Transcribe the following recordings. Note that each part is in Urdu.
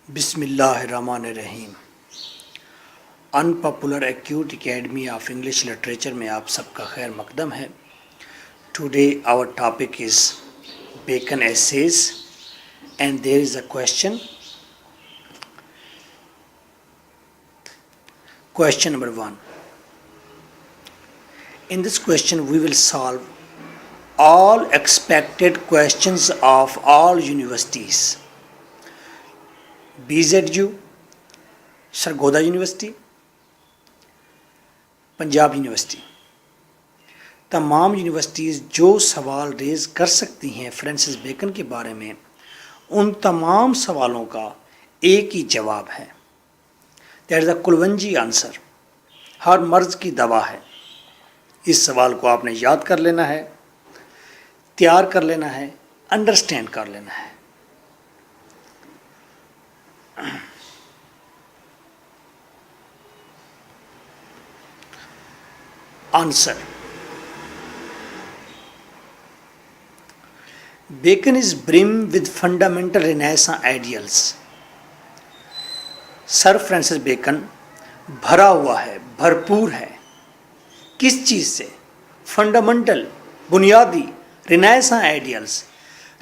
بسم اللہ الرحمن الرحیم. Unpopular acute academy of English literature میں آپ سب کا خیر مقدم ہے. Today our topic is Bacon essays and there is a question. Question number 1. In this question we will solve all expected questions of all universities. BZU, Sargodha university, Punjab university, تمام یونیورسٹیز جو سوال ریز کر سکتی ہیں فرانسس بیکن کے بارے میں, ان تمام سوالوں کا ایک ہی جواب ہے. دیٹ از اے کلونجی آنسر, ہر مرض کی دوا ہے. اس سوال کو آپ نے یاد کر لینا ہے, تیار کر لینا ہے, انڈرسٹینڈ کر لینا ہے. Answer. Bacon is brim with fundamental Renaissance ideals. Sir Francis Bacon بھرا ہوا ہے, بھرپور ہے. کس چیز سے؟ فنڈامنٹل, بنیادی رینیساں آئیڈیلز.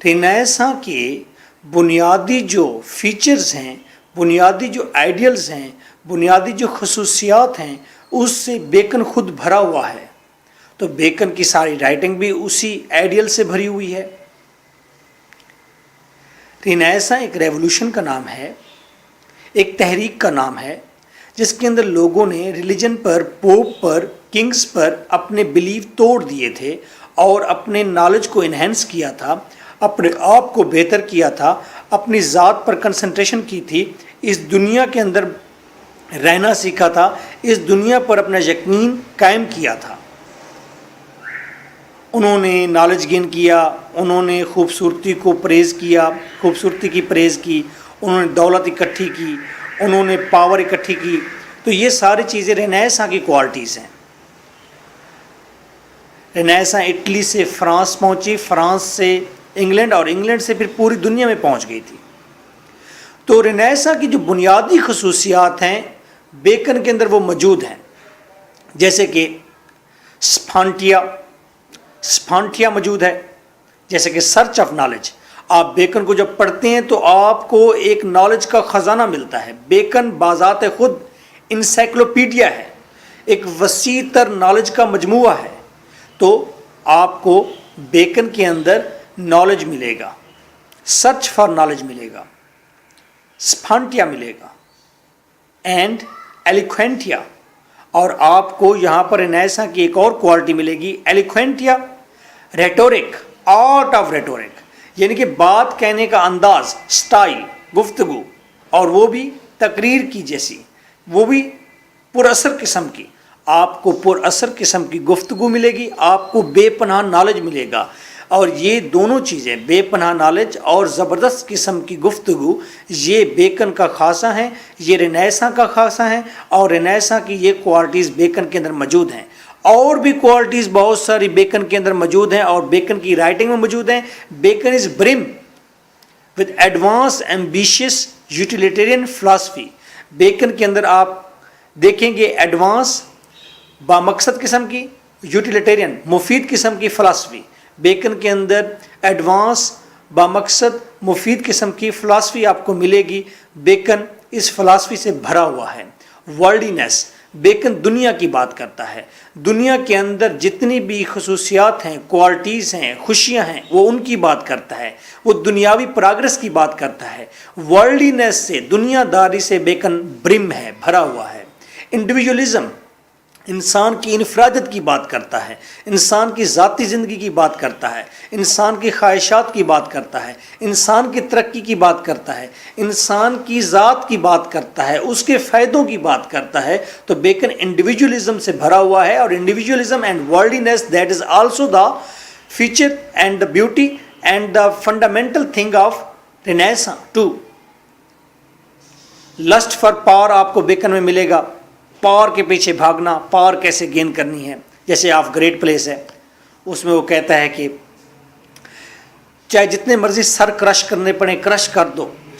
رینیساں کے بنیادی جو فیچرز ہیں, بنیادی جو آئیڈیلز ہیں, بنیادی جو خصوصیات ہیں, اس سے بیکن خود بھرا ہوا ہے. تو بیکن کی ساری رائٹنگ بھی اسی آئیڈیل سے بھری ہوئی ہے. رینیساں ایک ریولوشن کا نام ہے, ایک تحریک کا نام ہے, جس کے اندر لوگوں نے ریلیجن پر, پوپ پر, کنگز پر اپنے بلیف توڑ دیے تھے اور اپنے نالج کو انہینس کیا تھا, اپنے آپ کو بہتر کیا تھا, اپنی ذات پر کنسنٹریشن کی تھی, اس دنیا کے اندر رہنا سیکھا تھا, اس دنیا پر اپنا یقین قائم کیا تھا. انہوں نے نالج گین کیا, انہوں نے خوبصورتی کو پریز کیا, خوبصورتی کی پریز کی, انہوں نے دولت اکٹھی کی, انہوں نے پاور اکٹھی کی. تو یہ ساری چیزیں رینیساں کی کوالٹیز ہیں. رینیساں اٹلی سے فرانس پہنچی, فرانس سے انگلینڈ, اور انگلینڈ سے پھر پوری دنیا میں پہنچ گئی تھی. تو رینیساں کی جو بنیادی خصوصیات ہیں بیکن کے اندر وہ موجود ہیں. جیسے کہ سپانٹیا موجود ہے, جیسے کہ سرچ آف نالج. آپ بیکن کو جب پڑھتے ہیں تو آپ کو ایک نالج کا خزانہ ملتا ہے. بیکن بذات خود انسائکلوپیڈیا ہے, ایک وسیع تر نالج کا مجموعہ ہے. تو آپ کو بیکن کے اندر نالج ملے گا, سرچ فار نالج ملے گا, سپانٹیا ملے گا, اینڈ ایلیکوینٹیا. اور آپ کو یہاں پر رینیساں کی ایک اور کوالٹی ملے گی, ایلیکوینٹیا, ریٹورک, آرٹ آف ریٹورک, یعنی کہ بات کہنے کا انداز, سٹائل, گفتگو, اور وہ بھی تقریر کی جیسی, وہ بھی پر اثر قسم کی. آپ کو پر اثر قسم کی گفتگو ملے گی, آپ کو بے پناہ نالج ملے گا. اور یہ دونوں چیزیں, بے پناہ نالج اور زبردست قسم کی گفتگو, یہ بیکن کا خاصہ ہیں, یہ رینیساں کا خاصہ ہیں. اور رینیساں کی یہ کوالٹیز بیکن کے اندر موجود ہیں. اور بھی کوالٹیز بہت ساری بیکن کے اندر موجود ہیں اور بیکن کی رائٹنگ میں موجود ہیں. Bacon is brim with advanced ambitious utilitarian philosophy. Bacon کے اندر آپ دیکھیں گے ایڈوانس, بامقصد قسم کی, یوٹیلیٹیرین, مفید قسم کی فلاسفی. بیکن کے اندر ایڈوانس, بامقصد, مفید قسم کی فلاسفی آپ کو ملے گی. بیکن اس فلاسفی سے بھرا ہوا ہے. ورلڈینس, بیکن دنیا کی بات کرتا ہے. دنیا کے اندر جتنی بھی خصوصیات ہیں, کوالٹیز ہیں, خوشیاں ہیں, وہ ان کی بات کرتا ہے. وہ دنیاوی پراگرس کی بات کرتا ہے. ورلڈینس سے, دنیا داری سے بیکن برم ہے, بھرا ہوا ہے. انڈیویجولزم, انسان کی انفرادیت کی بات کرتا ہے, انسان کی ذاتی زندگی کی بات کرتا ہے, انسان کی خواہشات کی بات کرتا ہے, انسان کی ترقی کی بات کرتا ہے, انسان کی ذات کی بات کرتا ہے, اس کے فائدوں کی بات کرتا ہے. تو بیکن انڈیویجولزم سے بھرا ہوا ہے. اور individualism and worldliness, that is also the feature and the beauty and the fundamental thing of Renaissance too. Lust for power آپ کو بیکن میں ملے گا. پاور کے پیچھے بھاگنا, پاور کیسے گین کرنی ہے. جیسے آف گریٹ پلیس ہے, اس میں وہ کہتا ہے کہ چاہے جتنے مرضی سر کرش کرنے پڑیں کرش کر دو,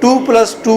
2+2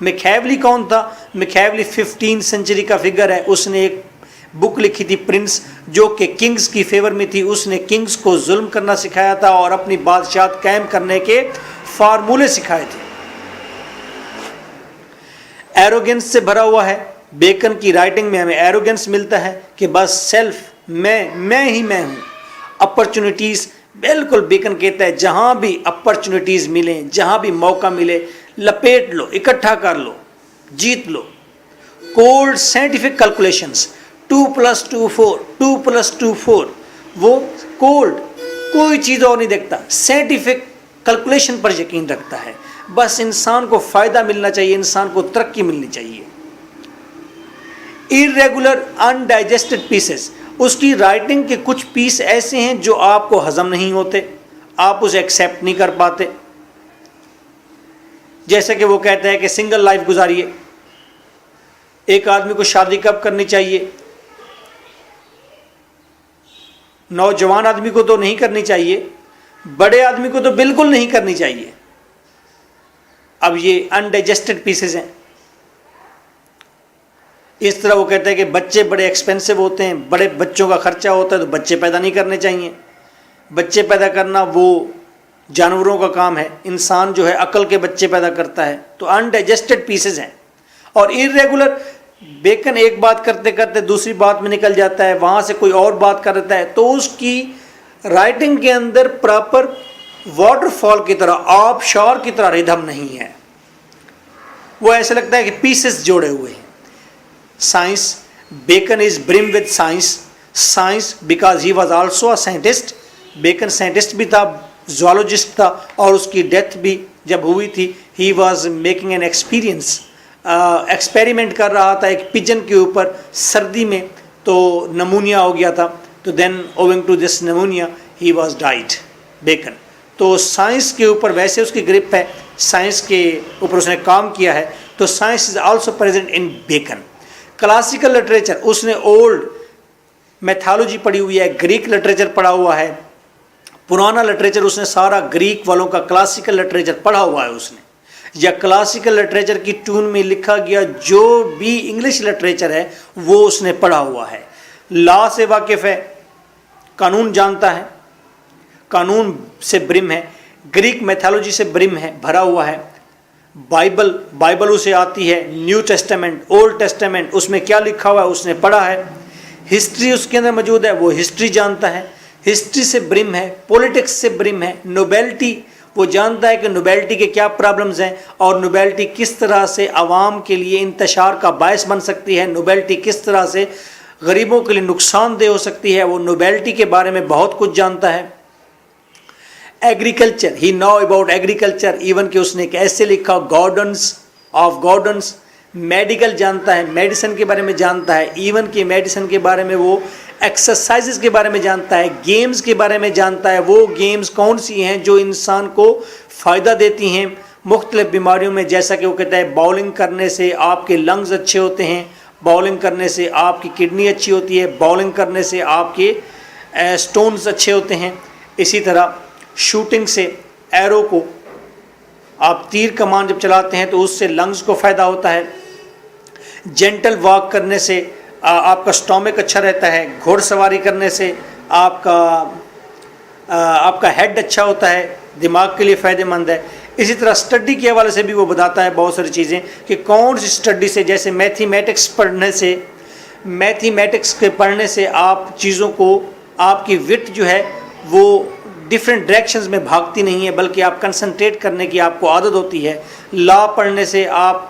میکیاولی کون تھا؟ میکیاولی 15 سینچری کا فگر ہے. اس نے ایک بک لکھی تھی پرنس، جو کہ کنگز کی فیور میں تھی. اس نے کنگز کو ظلم کرنا سکھایا تھا اور اپنی بادشاہت قائم کرنے کے فارمولے سکھائے تھے. ایروگنس سے بھرا ہوا ہے. بیکن کی رائٹنگ میں ہمیں ایروگنس ملتا ہے کہ بس سیلف، میں ہی میں ہوں. اپرچونٹیز، بالکل بیکن کہتا ہے جہاں بھی اپرچونٹیز ملیں، جہاں بھی موقع ملے لپیٹ لو، اکٹھا کر لو، جیت لو. Cold scientific calculations, 2+2 4، 2+2 4. وہ کولڈ، کوئی چیز اور نہیں دیکھتا، سائنٹیفک کیلکولیشن پر یقین رکھتا ہے. بس انسان کو فائدہ ملنا چاہیے، انسان کو ترقی ملنی چاہیے. irregular undigested pieces، اس کی رائٹنگ کے کچھ پیس ایسے ہیں جو آپ کو ہضم نہیں ہوتے، آپ اسے ایکسیپٹ نہیں کر پاتے. جیسے کہ وہ کہتا ہے کہ سنگل لائف گزاریے. ایک آدمی کو شادی کب کرنی چاہیے؟ نوجوان آدمی کو تو نہیں کرنی چاہیے، بڑے آدمی کو تو بالکل نہیں کرنی چاہیے. اب یہ انڈائجسٹڈ پیسز ہیں. اس طرح وہ کہتے ہیں کہ بچے بڑے ایکسپینسو ہوتے ہیں، بڑے بچوں کا خرچہ ہوتا ہے، تو بچے پیدا نہیں کرنے چاہیے. بچے پیدا کرنا وہ جانوروں کا کام ہے، انسان جو ہے عقل کے بچے پیدا کرتا ہے. تو انڈائجسٹڈ پیسز ہیں. اور irregular، بیکن ایک بات کرتے کرتے دوسری بات میں نکل جاتا ہے، وہاں سے کوئی اور بات کر دیتا ہے، تو اس کی رائٹنگ کے اندر پراپر واٹر فال کی طرح، آب شور کی طرح ردھم نہیں ہے. وہ ایسا لگتا ہے کہ پیسز جوڑے ہوئے ہیں. Science, Bacon is brim with science because he was also a scientist. Bacon scientist بھی تھا، زوالوجسٹ تھا، اور اس کی ڈیتھ بھی جب ہوئی تھی، he was making an experiment کر رہا تھا ایک پجن کے اوپر سردی میں، تو نمونیا ہو گیا تھا. تو then owing to this pneumonia he was died. Bacon تو سائنس کے اوپر ویسے اس کی گرپ ہے، سائنس کے اوپر اس نے کام کیا ہے. تو science is also present in Bacon. Classical literature, اس نے اولڈ میتھالوجی پڑھی ہوئی ہے، گریک لٹریچر پڑھا ہوا ہے، پرانا لٹریچر اس نے سارا گریک والوں کا کلاسیکل لٹریچر پڑھا ہوا ہے اس نے، یا کلاسیکل لٹریچر کی ٹون میں لکھا گیا جو بھی انگلش لٹریچر ہے وہ اس نے پڑھا ہوا ہے. لا سے واقف ہے، قانون جانتا ہے، قانون سے برم ہے. گریک میتھالوجی سے برم ہے، بھرا ہوا ہے. بائبل اسے آتی ہے، نیو ٹیسٹامنٹ، اولڈ ٹیسٹامنٹ، اس میں کیا لکھا ہوا ہے اس نے پڑھا ہے. ہسٹری اس کے اندر موجود ہے، وہ ہسٹری جانتا ہے، ہسٹری سے برم ہے. پولیٹکس سے برم ہے. نوبیلٹی، وہ جانتا ہے کہ نوبیلٹی کے کیا پرابلمز ہیں اور نوبیلٹی کس طرح سے عوام کے لیے انتشار کا باعث بن سکتی ہے، نوبیلٹی کس طرح سے غریبوں کے لیے نقصان دہ ہو سکتی ہے. وہ نوبیلٹی کے بارے میں بہت کچھ جانتا ہے. Agriculture, he know about agriculture, even کہ اس نے ایک ایسے لکھا گارڈنس آف گارڈنس. میڈیکل جانتا ہے، میڈیسن کے بارے میں جانتا ہے، ایون کہ میڈیسن کے بارے میں وہ ایکسرسائزز کے بارے میں جانتا ہے، گیمز کے بارے میں جانتا ہے، وہ گیمز کون سی ہیں جو انسان کو فائدہ دیتی ہیں مختلف بیماریوں میں. جیسا کہ وہ کہتا ہے باؤلنگ کرنے سے آپ کے لنگز اچھے ہوتے ہیں، باؤلنگ کرنے سے آپ کی کڈنی اچھی ہوتی ہے، باؤلنگ کرنے سے آپ کے سٹونز اچھے ہوتے ہیں. اسی طرح شوٹنگ سے، ایرو کو آپ تیر کمان جب چلاتے ہیں تو اس سے لنگز کو فائدہ ہوتا ہے. جینٹل واک کرنے سے آپ کا سٹومک اچھا رہتا ہے. گھوڑ سواری کرنے سے آپ کا ہیڈ اچھا ہوتا ہے، دماغ کے لیے فائدہ مند ہے. اسی طرح اسٹڈی کے حوالے سے بھی وہ بتاتا ہے بہت ساری چیزیں کہ کون سی اسٹڈی سے، جیسے میتھمیٹکس کے پڑھنے سے آپ چیزوں کو، آپ کی وٹ جو ہے وہ ڈفرینٹ ڈائریکشنز میں بھاگتی نہیں ہے بلکہ آپ کنسنٹریٹ کرنے کی آپ کو عادت ہوتی ہے. لا پڑھنے سے آپ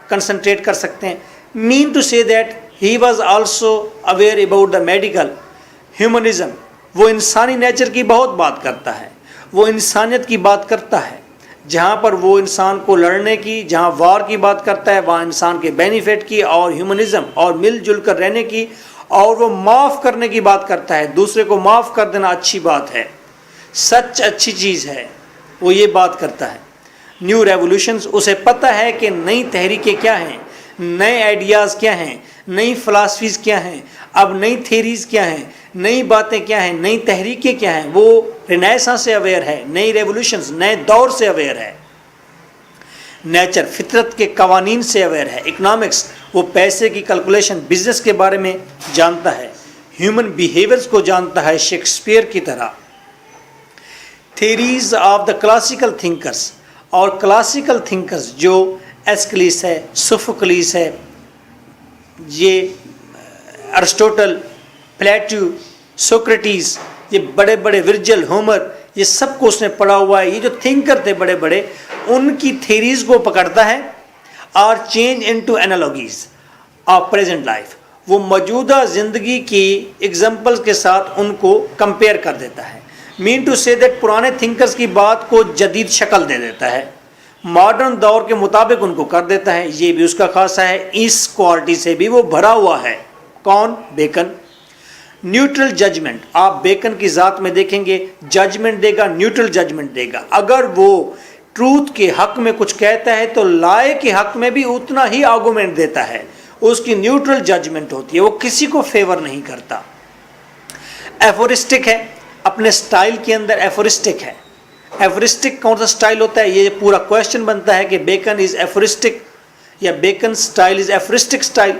کنسنٹریٹ کر سکتے ہیں. مین ٹو سے that he was also aware about the medical humanism. وہ انسانی نیچر کی بہت بات کرتا ہے، وہ انسانیت کی بات کرتا ہے. جہاں پر وہ انسان کو لڑنے کی، جہاں وار کی بات کرتا ہے وہاں انسان کے بینیفٹ کی اور ہیومنزم اور مل جل کر رہنے کی، اور وہ معاف کرنے کی بات کرتا ہے. دوسرے کو معاف کر دینا اچھی بات ہے، سچ اچھی چیز ہے، وہ یہ بات کرتا ہے. نیو ریولوشنز، اسے پتہ ہے کہ نئی تحریکیں کیا ہیں، نئے آئیڈیاز کیا ہیں، نئی فلاسفیز کیا ہیں، اب نئی تھیریز کیا ہیں، نئی باتیں کیا ہیں، نئی تحریکیں کیا ہیں. وہ رینیسانس سے اویئر ہے، نئی ریولوشنز، نئے دور سے اویئر ہے. نیچر فطرت کے قوانین سے اویئر ہے. اکنامکس وہ پیسے کی کیلکولیشن بزنس کے بارے میں جانتا ہے. ہیومن بیہیویئرز کو جانتا ہے شیکسپیئر کی طرح. Theories of the classical thinkers اور کلاسیکل تھنکرز جو ایسکلیس ہے, سوفوکلیس ہے, یہ ارسطوٹل, پلیٹو, سوکریٹیز, یہ بڑے بڑے ورجل, ہومر, یہ سب کو اس نے پڑھا ہوا ہے. یہ جو تھنکر تھے بڑے بڑے, ان کی تھیریز کو پکڑتا ہے اور change into analogies of present life. وہ موجودہ زندگی کی ایگزامپلز کے ساتھ ان کو کمپیئر کر دیتا ہے. مین ٹو سے دیٹ پرانے تھنکرز کی بات کو جدید شکل دے دیتا ہے, ماڈرن دور کے مطابق ان کو کر دیتا ہے. یہ بھی اس کا خاصہ ہے. اس کوالٹی سے بھی وہ بھرا ہوا ہے. کون؟ بیکن. نیوٹرل ججمنٹ, آپ بیکن کی ذات میں دیکھیں گے, ججمنٹ دے گا, نیوٹرل ججمنٹ دے گا. اگر وہ ٹروتھ کے حق میں کچھ کہتا ہے تو لائے کے حق میں بھی اتنا ہی آرگومنٹ دیتا ہے. اس کی نیوٹرل ججمنٹ ہوتی ہے, وہ کسی کو فیور نہیں کرتا. ایفورسٹک ہے, اپنے سٹائل کے اندر ایفورسٹک ہے. ایفورسٹک کون سا سٹائل ہوتا ہے؟ یہ پورا کویشچن بنتا ہے کہ بیکن از ایفورسٹک یا بیکن سٹائل از ایفورسٹک سٹائل.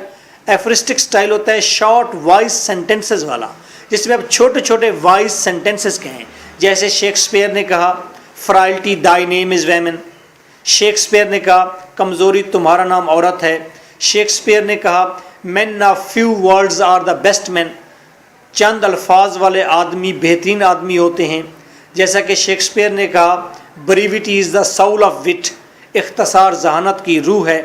ایفورسٹک سٹائل ہوتا ہے شارٹ وائز سینٹنسز والا, جس میں آپ چھوٹے چھوٹے وائز سینٹنسز کہیں. جیسے شیکسپیئر نے کہا فرائلٹی دائی نیم از ویمن. شیکسپیئر نے کہا کمزوری تمہارا نام عورت ہے. شیکسپیئر نے کہا man of few words are the best man. چند الفاظ والے آدمی بہترین آدمی ہوتے ہیں. جیسا کہ شیکسپیئر نے کہا brevity is the soul of what. اختصار ذہانت کی روح ہے.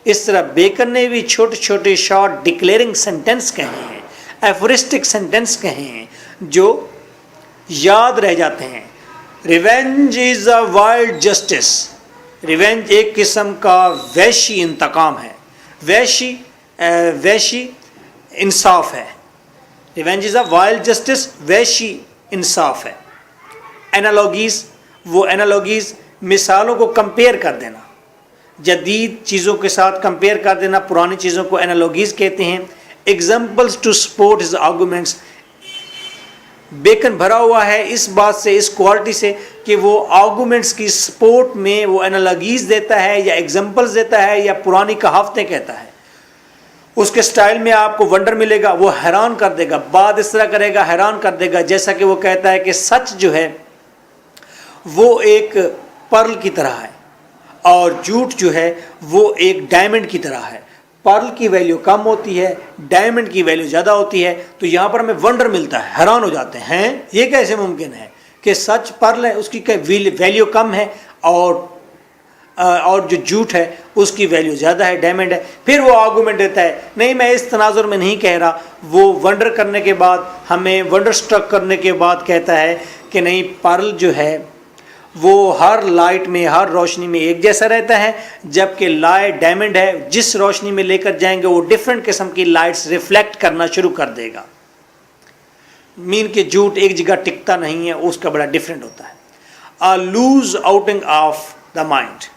اس طرح بیکن نے بھی چھوٹے چھوٹے شارٹ ڈکلیئرنگ سینٹنس کہے ہیں, ایفورسٹک سینٹنس کہے ہیں جو یاد رہ جاتے ہیں. Revenge is a wild justice. Revenge ایک قسم کا وحشی انتقام ہے. وحشی انصاف ہے. Revenge is a wild justice, وحشی انصاف ہے. اینالوگیز, وہ اینالوگیز مثالوں کو کمپیئر کر دینا, جدید چیزوں کے ساتھ کمپیئر کر دینا, پرانی چیزوں کو اینالوگیز کہتے ہیں. Examples to support his arguments. Bacon بھرا ہوا ہے اس بات سے, اس کوالٹی سے کہ وہ آرگومنٹس کی سپورٹ میں وہ اینالوگیز دیتا ہے یا ایگزامپلز دیتا ہے یا پرانی کہاوتیں کہتا ہے. اس کے سٹائل میں آپ کو ونڈر ملے گا, وہ حیران کر دے گا. بات اس طرح کرے گا, حیران کر دے گا. جیسا کہ وہ کہتا ہے کہ سچ جو ہے وہ ایک پرل کی طرح ہے اور جھوٹ جو ہے وہ ایک ڈائمنڈ کی طرح ہے. پرل کی ویلیو کم ہوتی ہے, ڈائمنڈ کی ویلیو زیادہ ہوتی ہے. تو یہاں پر ہمیں ونڈر ملتا ہے, حیران ہو جاتے ہیں یہ کیسے ممکن ہے کہ سچ پرل ہے, اس کی ویلیو کم ہے, اور جو جھوٹ ہے اس کی ویلیو زیادہ ہے, ڈائمنڈ ہے. پھر وہ آرگومنٹ دیتا ہے نہیں میں اس تناظر میں نہیں کہہ رہا. وہ ونڈر کرنے کے بعد, ہمیں ونڈر سٹرک کرنے کے بعد کہتا ہے کہ نہیں, پرل جو ہے وہ ہر لائٹ میں, ہر روشنی میں ایک جیسا رہتا ہے, جبکہ لائٹ ڈائمنڈ ہے, جس روشنی میں لے کر جائیں گے وہ ڈفرینٹ قسم کی لائٹس ریفلیکٹ کرنا شروع کر دے گا. مین کہ جھوٹ ایک جگہ ٹکتا نہیں ہے, اس کا بڑا ڈفرینٹ ہوتا ہے. a loose outing of the mind.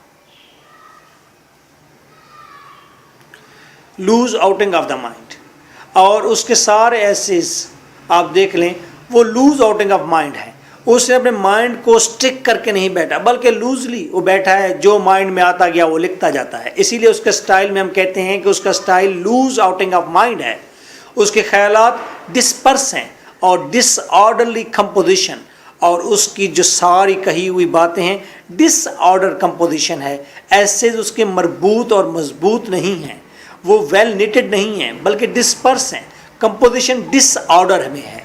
Loose outing of the mind. اور اس کے سارے ایسیز آپ دیکھ لیں وہ لوز آؤٹنگ آف مائنڈ ہے. اس نے اپنے مائنڈ کو سٹک کر کے نہیں بیٹھا, بلکہ لوزلی وہ بیٹھا ہے, جو مائنڈ میں آتا گیا وہ لکھتا جاتا ہے. اسی لیے اس کے سٹائل میں ہم کہتے ہیں کہ اس کا style loose outing of mind ہے. اس کے خیالات ڈسپرس ہیں اور ڈس آرڈرلی کمپوزیشن, اور اس کی جو ساری کہی ہوئی باتیں ہیں ڈس آرڈر کمپوزیشن ہے. ایسے اس کے مربوط اور مضبوط نہیں ہیں, وہ ویل نیٹڈ نہیں ہیں, بلکہ ڈسپرس ہیں. کمپوزیشن ڈس آرڈر میں ہے.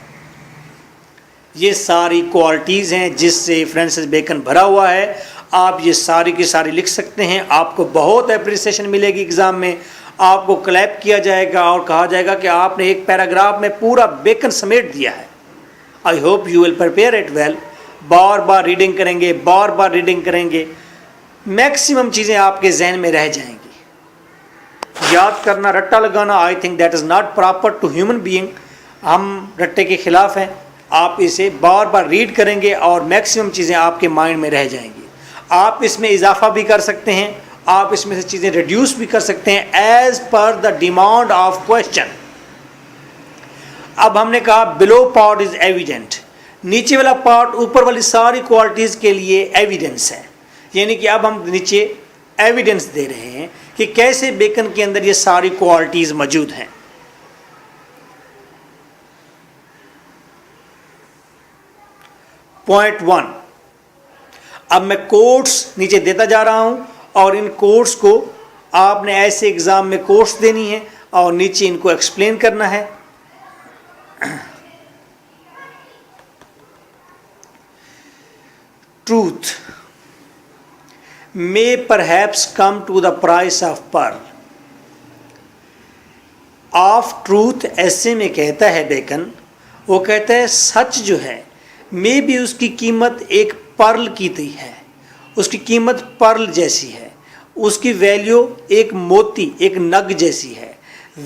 یہ ساری کوالٹیز ہیں جس سے فرانسس بیکن بھرا ہوا ہے. آپ یہ ساری کی ساری لکھ سکتے ہیں, آپ کو بہت اپریسیشن ملے گی ایگزام میں. آپ کو کلیپ کیا جائے گا اور کہا جائے گا کہ آپ نے ایک پیراگراف میں پورا بیکن سمیٹ دیا ہے. I hope you will prepare it well. بار بار ریڈنگ کریں گے, بار بار ریڈنگ کریں گے, میکسیمم چیزیں آپ کے ذہن میں رہ جائیں گی. یاد کرنا, رٹا لگانا, I think that is not proper to human being. ہم رٹے کے خلاف ہیں. آپ اسے بار بار ریڈ کریں گے اور میکسیمم چیزیں آپ کے مائنڈ میں رہ جائیں گی. آپ اس میں اضافہ بھی کر سکتے ہیں, آپ اس میں سے چیزیں ریڈیوس بھی کر سکتے ہیں as per the demand of question. اب ہم نے کہا بلو پارٹ از ایویڈنٹ, نیچے والا پارٹ اوپر والی ساری کوالٹیز کے لیے ایویڈنس ہے. یعنی کہ اب ہم نیچے ایویڈنس دے رہے ہیں کہ کیسے بیکن کے اندر یہ ساری کوالٹیز موجود ہیں. پوائنٹ 1. اب میں کوٹس نیچے دیتا جا رہا ہوں اور ان کوٹس کو آپ نے ایسے ایگزام میں کوٹس دینی ہے اور نیچے ان کو ایکسپلین کرنا ہے. Truth may perhaps come to the price of pearl. Of truth ایسے میں کہتا ہے بیکن, وہ کہتا ہے سچ جو ہے میں بھی اس کی قیمت ایک پرل کی تھی ہے, اس کی قیمت پرل جیسی ہے, اس کی ویلیو ایک موتی ایک نگ جیسی ہے.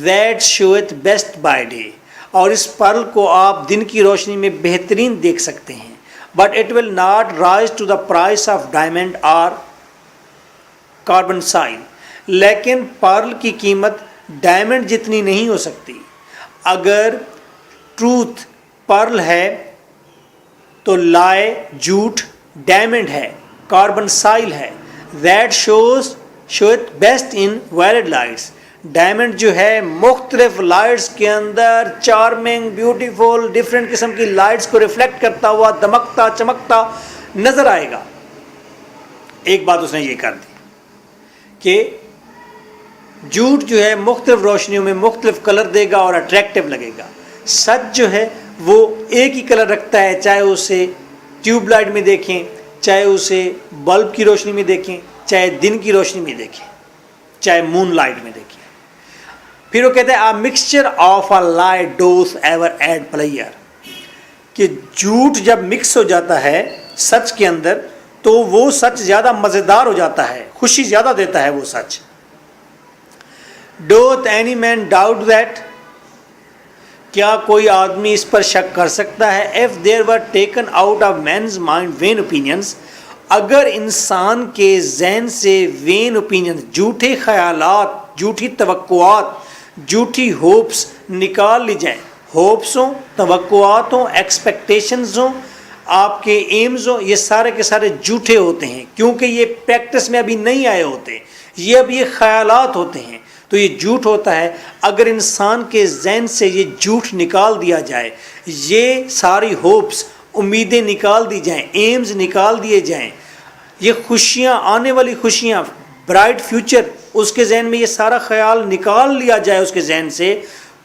That showeth best by day, اور اس پرل کو آپ دن کی روشنی میں بہترین دیکھ سکتے ہیں. But it will not rise to the price of diamond or carbuncle. لیکن پرل کی قیمت ڈائمنڈ جتنی نہیں ہو سکتی. اگر ٹروتھ پرل ہے تو لائے جھوٹ ڈائمنڈ ہے, کاربنسائل ہے. That showeth best in varied lights. Diamond جو ہے مختلف لائٹس کے اندر چارمنگ بیوٹیفل ڈفرینٹ قسم کی لائٹس کو ریفلیکٹ کرتا ہوا دمکتا چمکتا نظر آئے گا. ایک بات اس نے یہ کر دی کہ جھوٹ جو ہے مختلف روشنیوں میں مختلف کلر دے گا اور اٹریکٹیو لگے گا. سچ جو ہے وہ ایک ہی کلر رکھتا ہے, چاہے اسے ٹیوب لائٹ میں دیکھیں, چاہے اسے بلب کی روشنی میں دیکھیں, چاہے دن کی روشنی میں دیکھیں, چاہے مون لائٹ میں دیکھیں. پھر وہ کہتے ہیں a mixture of a lie doth ever add pleasure, کہ جھوٹ جب مکس ہو جاتا ہے سچ کے اندر تو وہ سچ زیادہ مزیدار ہو جاتا ہے, خوشی زیادہ دیتا ہے وہ سچ. doth any man doubt that, کیا کوئی آدمی اس پر شک کر سکتا ہے, if there were taken out of man's mind vain opinions, اگر انسان کے ذہن سے وین اوپینین جھوٹے خیالات, جھوٹی توقعات, جھوٹی ہوپس نکال لی جائیں. ہوپس ہوں, توقعات ہوں, ایکسپیکٹیشنز ہوں, آپ کے ایمز ہوں, یہ سارے کے سارے جھوٹے ہوتے ہیں کیونکہ یہ پریکٹس میں ابھی نہیں آئے ہوتے, یہ اب یہ خیالات ہوتے ہیں تو یہ جھوٹ ہوتا ہے. اگر انسان کے ذہن سے یہ جھوٹ نکال دیا جائے, یہ ساری ہوپس امیدیں نکال دی جائیں, ایمز نکال دیے جائیں, یہ خوشیاں آنے والی خوشیاں برائٹ فیوچر اس کے ذہن میں یہ سارا خیال نکال لیا جائے اس کے ذہن سے,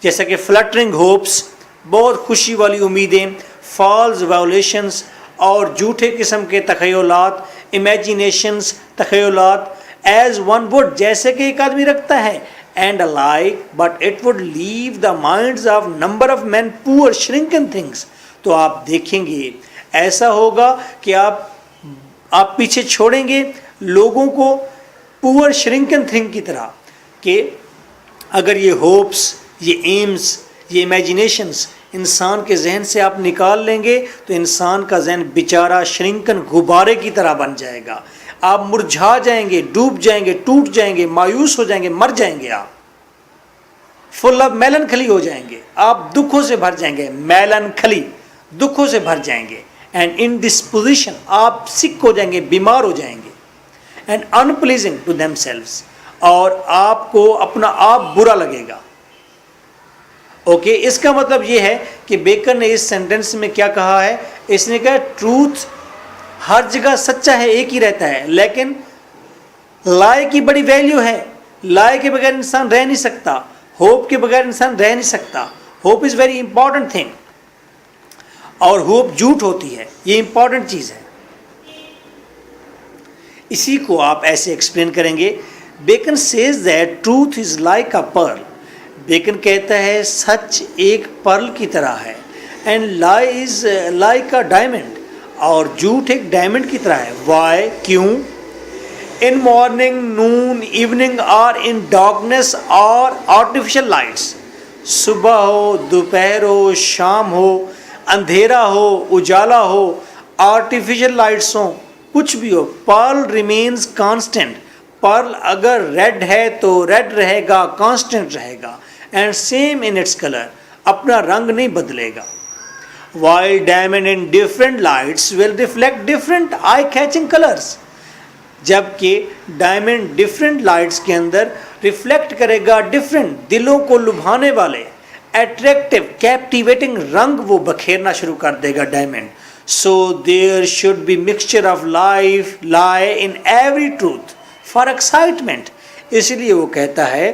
جیسا کہ فلٹرنگ ہوپس بہت خوشی والی امیدیں, فالز ویولیشنز اور جھوٹے قسم کے تخیلات, امیجینیشنز تخیلات, ایز ون وڈ جیسے کہ ایک آدمی رکھتا ہے, and alike but it would leave the minds of number of men poor shrinking things. تو آپ دیکھیں گے ایسا ہوگا کہ آپ پیچھے چھوڑیں گے لوگوں کو پور شرنکن تھنگ کی طرح, کہ اگر یہ ہوپس, یہ ایمز, یہ امیجینیشنز انسان کے ذہن سے آپ نکال لیں گے تو انسان کا ذہن بیچارہ شرنکن غبارے کی طرح بن جائے گا. آپ مرجھا جائیں گے, ڈوب جائیں گے, ٹوٹ جائیں گے, مایوس ہو جائیں گے, مر جائیں گے, آپ فل آف میلنکھلی ہو جائیں گے, آپ دکھوں سے بھر جائیں گے, میلنکھلی دکھوں سے بھر جائیں گے, اینڈ ان ڈسپوزیشن آپ سک ہو جائیں گے, بیمار ہو جائیں گے, اینڈ انپلیزنگ ٹو دیم سیلوز, اور آپ کو اپنا آپ برا لگے گا. اوکے, اس کا مطلب یہ ہے کہ بیکن نے اس سینٹنس میں کیا کہا ہے, اس نے کہا ٹروتھ ہر جگہ سچا ہے, ایک ہی رہتا ہے, لیکن لائے کی بڑی ویلیو ہے. لائے کے بغیر انسان رہ نہیں سکتا, ہوپ کے بغیر انسان رہ نہیں سکتا. Hope is very important thing, اور ہوپ جھوٹ ہوتی ہے, یہ امپورٹنٹ چیز ہے. اسی کو آپ ایسے ایکسپلین کریں گے. Bacon says that truth is like a pearl, Bacon کہتا ہے سچ ایک پرل کی طرح ہے, اینڈ لائی از لائک اے ڈائمنڈ, اور جھوٹ ایک ڈائمنڈ کی طرح ہے. وائی, کیوں؟ ان مارننگ, نون, ایوننگ, اور ان ڈارکنیس اور آرٹیفیشل لائٹس, صبح ہو, دوپہر ہو, شام ہو, اندھیرا ہو, اجالا ہو, آرٹیفیشل لائٹس ہوں, کچھ بھی ہو, پرل ریمینز کانسٹنٹ. پرل اگر ریڈ ہے تو ریڈ رہے گا, کانسٹنٹ رہے گا, and same in its colour, اپنا رنگ نہیں بدلے گا. while diamond in different lights will reflect different eye-catching colors. جبکہ ڈائمنڈ ڈفرینٹ لائٹس کے اندر ریفلیکٹ کرے گا ڈفرینٹ دلوں کو لبھانے والے اٹریکٹیو کیپٹیویٹنگ رنگ وہ بکھیرنا شروع کر دے گا diamond. So there should be mixture of life lie in every truth for excitement. اس لیے وہ کہتا ہے